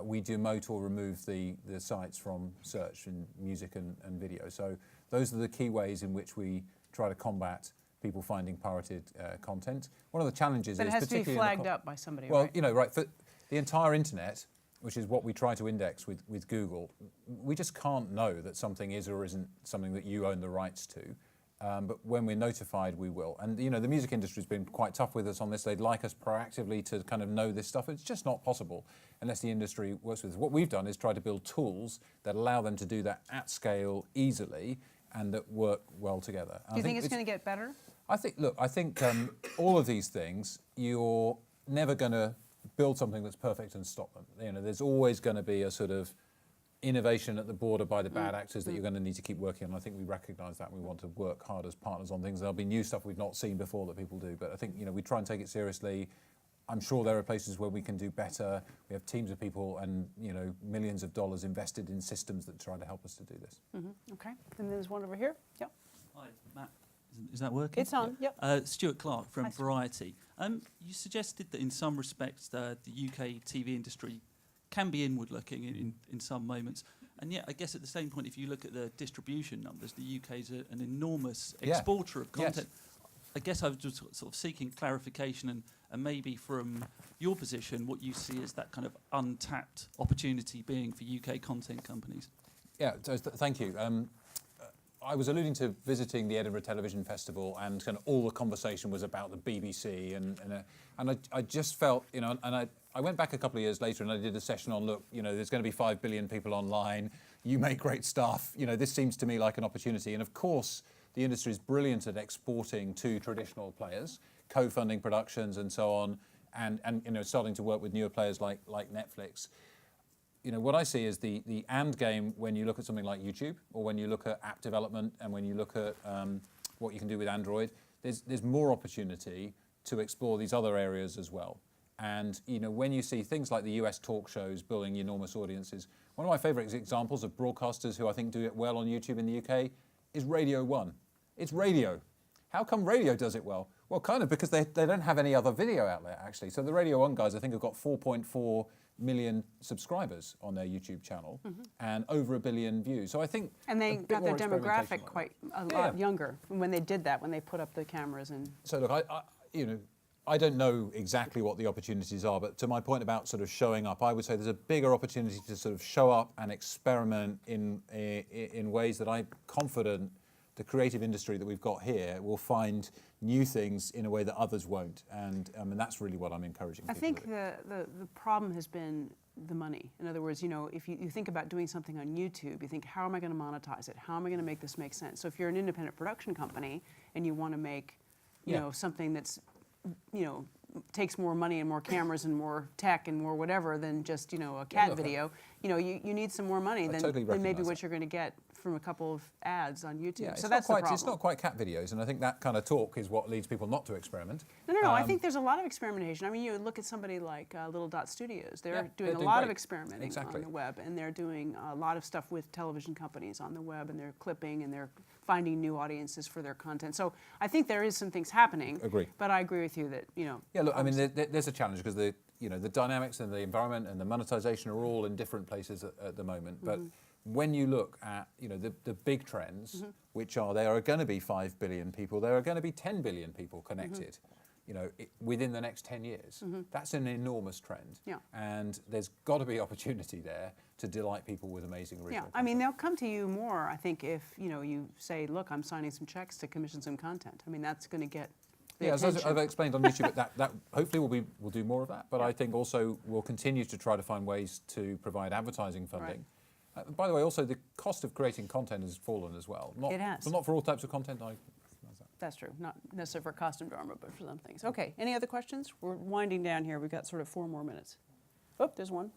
we demote or remove the sites from search in music and video. So those are the key ways in which we try to combat people finding pirated content. One of the challenges But is it has to be particularly flagged up by somebody, well, right? right, for the entire internet, which is what we try to index with Google, we just can't know that something is or isn't something that you own the rights to. But when we're notified, we will. And the music industry has been quite tough with us on this. They'd like us proactively to kind of know this stuff. It's just not possible unless the industry works with us. What we've done is try to build tools that allow them to do that at scale easily and that work well together. Do you think it's going to get better? I think all of these things, you're never going to build something that's perfect and stop them. There's always going to be a sort of innovation at the border by the bad actors that you're going to need to keep working on. I think we recognise that and we want to work hard as partners on things. There'll be new stuff we've not seen before that people do, but I think we try and take it seriously. I'm sure there are places where we can do better. We have teams of people and millions of dollars invested in systems that try to help us to do this. Okay. And there's one over here. Yep. Hi, Matt. Is that working? It's on. Yep. Stuart Clark from Hi, Stuart. Variety. You suggested that in some respects the UK TV industry can be inward-looking in some moments. And yet, I guess at the same point, if you look at the distribution numbers, the UK is an enormous exporter of content. Yes. I guess I was just sort of seeking clarification and maybe from your position, what you see as that kind of untapped opportunity being for UK content companies. Yeah, so thank you. I was alluding to visiting the Edinburgh Television Festival, and kind of all the conversation was about the BBC, and I just felt, and I went back a couple of years later and I did a session on, look, there's going to be 5 billion people online, you make great stuff, this seems to me like an opportunity. And of course, the industry is brilliant at exporting to traditional players, co-funding productions and so on, and starting to work with newer players like Netflix. What I see is the and game when you look at something like YouTube, or when you look at app development, and when you look at what you can do with Android, there's more opportunity to explore these other areas as well. And when you see things like the US talk shows building enormous audiences, one of my favourite examples of broadcasters who I think do it well on YouTube in the UK is Radio 1. It's radio. How come radio does it well? Well, kind of because they don't have any other video outlet, actually. So the Radio 1 guys, I think, have got 4.4 million subscribers on their YouTube channel and over 1 billion views. So I think, And they got their more demographic experimentation quite like a lot younger when they did that, when they put up the cameras and. So look, I don't know exactly what the opportunities are, but to my point about sort of showing up, I would say there's a bigger opportunity to sort of show up and experiment in ways that I'm confident the creative industry that we've got here will find new things in a way that others won't. And that's really what I'm encouraging I people think to do. the problem has been the money. In other words, if you think about doing something on YouTube, you think, how am I going to monetize it? How am I going to make this make sense? So if you're an independent production company and you want to make, something that's, takes more money and more cameras and more tech and more whatever than just, a cat video, you need some more money than maybe recognise what you're going to get from a couple of ads on YouTube. Yeah, so that's the problem. It's not quite cat videos, and I think that kind of talk is what leads people not to experiment. No, I think there's a lot of experimentation. I mean, you look at somebody like Little Dot Studios. They're doing a lot of experimenting on the web, and they're doing a lot of stuff with television companies on the web, and they're clipping, and they're finding new audiences for their content. So I think there is some things happening. Agree. But I agree with you that, Yeah, look, I mean, there's a challenge because the dynamics and the environment and the monetization are all in different places at the moment. But when you look at the big trends, which are there are going to be 5 billion people, there are going to be 10 billion people connected, within the next 10 years. That's an enormous trend. Yeah. And there's got to be opportunity there to delight people with amazing original I mean, they'll come to you more, I think, if you say, look, I'm signing some checks to commission some content. I mean, that's going to get the attention. As I've explained on YouTube, that hopefully we'll do more of that. But I think also we'll continue to try to find ways to provide advertising funding. Right. By the way, also the cost of creating content has fallen as well. It has. But not for all types of content. That's true. Not necessarily for costume drama, but for some things. Okay, any other questions? We're winding down here. We've got sort of 4 more minutes. Oh, there's one.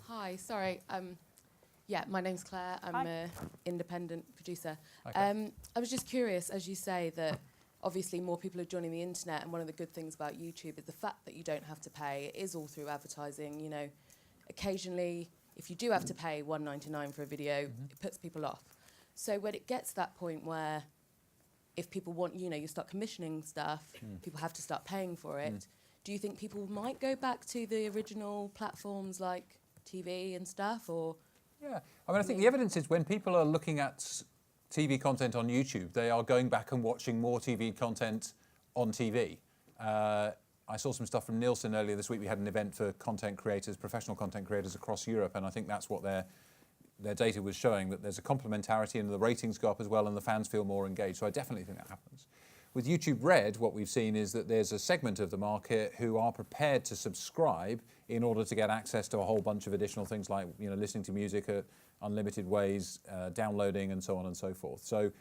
Hi, sorry. My name's Claire. I'm an independent producer. Okay. I was just curious, as you say, that obviously more people are joining the internet, and one of the good things about YouTube is the fact that you don't have to pay. It is all through advertising. Occasionally, if you do have to pay $1.99 for a video, it puts people off. So when it gets to that point where if people want, you start commissioning stuff, people have to start paying for it. Do you think people might go back to the original platforms like TV and stuff, or? Yeah, I mean, I think the evidence is when people are looking at TV content on YouTube, they are going back and watching more TV content on TV. I saw some stuff from Nielsen earlier this week. We had an event for content creators, professional content creators across Europe, and I think that's what their data was showing, that there's a complementarity and the ratings go up as well and the fans feel more engaged. So I definitely think that happens. With YouTube Red, what we've seen is that there's a segment of the market who are prepared to subscribe in order to get access to a whole bunch of additional things like listening to music at unlimited ways, downloading and so on and so forth. So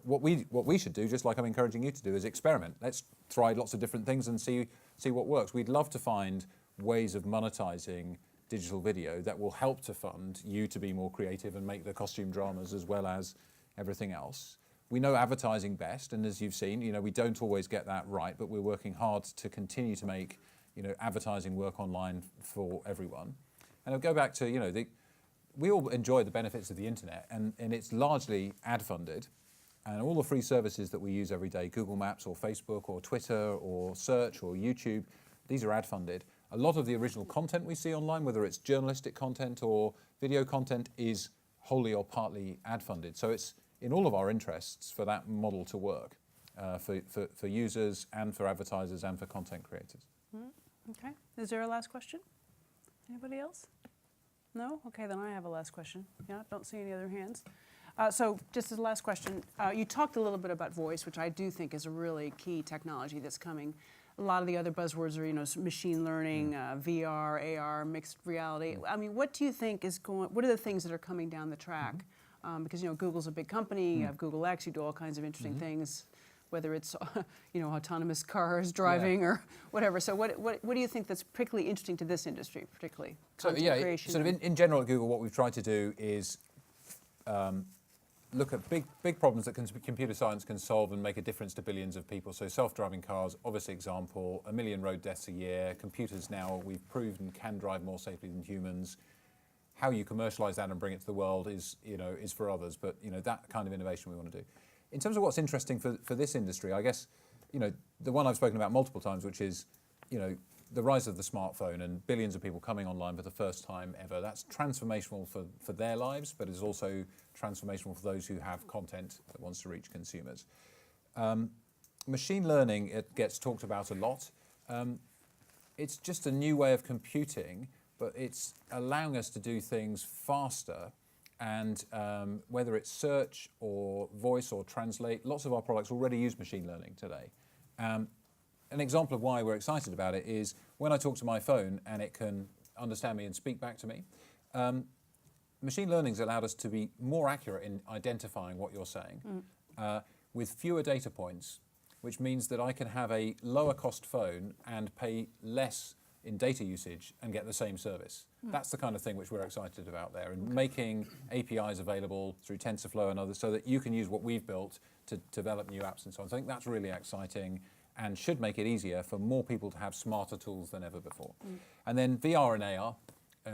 what we should do, just like I'm encouraging you to do, is experiment. Let's try lots of different things and see what works. We'd love to find ways of monetizing digital video that will help to fund you to be more creative and make the costume dramas as well as everything else. We know advertising best, and as you've seen, we don't always get that right, but we're working hard to continue to make, advertising work online for everyone. And I'll go back to, we all enjoy the benefits of the internet, and it's largely ad-funded, and all the free services that we use every day, Google Maps or Facebook or Twitter or search or YouTube, these are ad-funded. A lot of the original content we see online, whether it's journalistic content or video content, is wholly or partly ad-funded. So it's in all of our interests for that model to work, for users and for advertisers and for content creators. Okay. Is there a last question? Anybody else? No? Okay, then I have a last question. Yeah, don't see any other hands. So just as a last question, you talked a little bit about voice, which I do think is a really key technology that's coming. A lot of the other buzzwords are, machine learning, VR, AR, mixed reality. I mean, what do you think is what are the things that are coming down the track? Because, Google's a big company, you have Google X, you do all kinds of interesting things, whether it's, autonomous cars driving or whatever. So what do you think that's particularly interesting to this industry, particularly? Content creation? Sort of in general at Google, what we've tried to do is look at big problems that computer science can solve and make a difference to billions of people. So self-driving cars, obvious example, 1 million road deaths a year. Computers now, we've proven, can drive more safely than humans. How you commercialize that and bring it to the world is for others, but that kind of innovation we want to do. In terms of what's interesting for this industry, I guess, the one I've spoken about multiple times, which is, the rise of the smartphone and billions of people coming online for the first time ever. That's transformational for their lives, but is also transformational for those who have content that wants to reach consumers. Machine learning, it gets talked about a lot. It's just a new way of computing, but it's allowing us to do things faster And whether it's search or voice or translate, lots of our products already use machine learning today. An example of why we're excited about it is when I talk to my phone and it can understand me and speak back to me, machine learning's allowed us to be more accurate in identifying what you're saying with fewer data points, which means that I can have a lower cost phone and pay less in data usage and get the same service. That's the kind of thing which we're excited about there, and making APIs available through TensorFlow and others so that you can use what we've built to develop new apps and so on. So I think that's really exciting and should make it easier for more people to have smarter tools than ever before. And then VR and AR,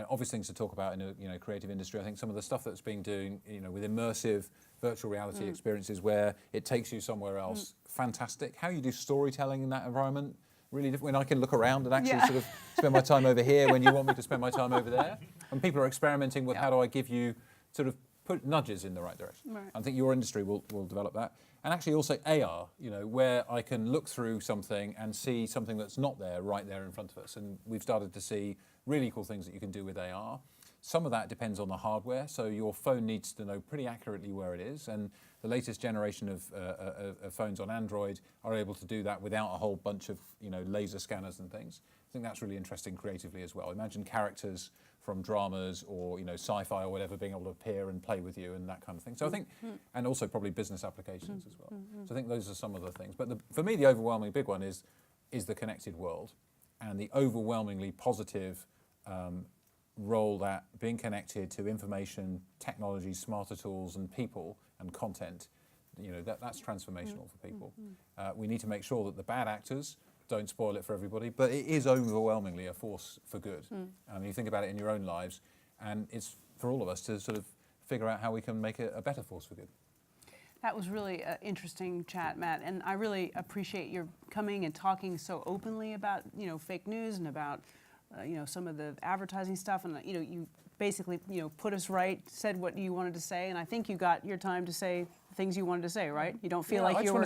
obvious things to talk about in a creative industry. I think some of the stuff that's being doing with immersive virtual reality experiences where it takes you somewhere else, fantastic. How you do storytelling in that environment, really different. When I can look around and actually sort of spend my time over here when you want me to spend my time over there. And people are experimenting with how do I give you sort of put nudges in the right direction. Right. I think your industry will develop that. And actually also AR, where I can look through something and see something that's not there right there in front of us. And we've started to see really cool things that you can do with AR. Some of that depends on the hardware, so your phone needs to know pretty accurately where it is, and the latest generation of phones on Android are able to do that without a whole bunch of laser scanners and things. I think that's really interesting creatively as well. Imagine characters from dramas or sci-fi or whatever being able to appear and play with you and that kind of thing. So I think, and also probably business applications as well. So I think those are some of the things. But for me, the overwhelming big one is the connected world and the overwhelmingly positive role that being connected to information, technology, smarter tools and people and content, that's transformational for people. We need to make sure that the bad actors don't spoil it for everybody, but it is overwhelmingly a force for good. You think about it in your own lives, and it's for all of us to sort of figure out how we can make it a better force for good. That was really an interesting chat, Matt, and I really appreciate your coming and talking so openly about fake news and about some of the advertising stuff, and you basically put us right, said what you wanted to say, and I think you got your time to say things you wanted to say, right? You don't feel like you were.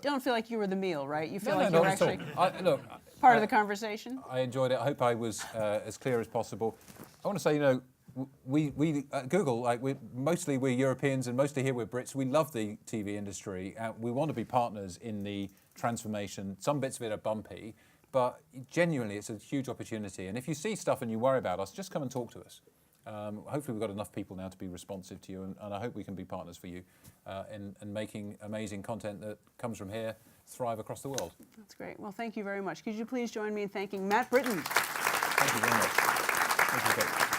Don't feel like you were the meal, right? You feel like you were actually part of the conversation. I enjoyed it. I hope I was as clear as possible. I want to say, we at Google, we're Europeans and mostly here we're Brits. We love the TV industry. We want to be partners in the transformation. Some bits of it are bumpy, but genuinely it's a huge opportunity. And if you see stuff and you worry about us, just come and talk to us. Hopefully we've got enough people now to be responsive to you, and I hope we can be partners for you in making amazing content that comes from here thrive across the world. That's great. Well, thank you very much. Could you please join me in thanking Matt Brittin? Thank you very much. Thank you, Kate.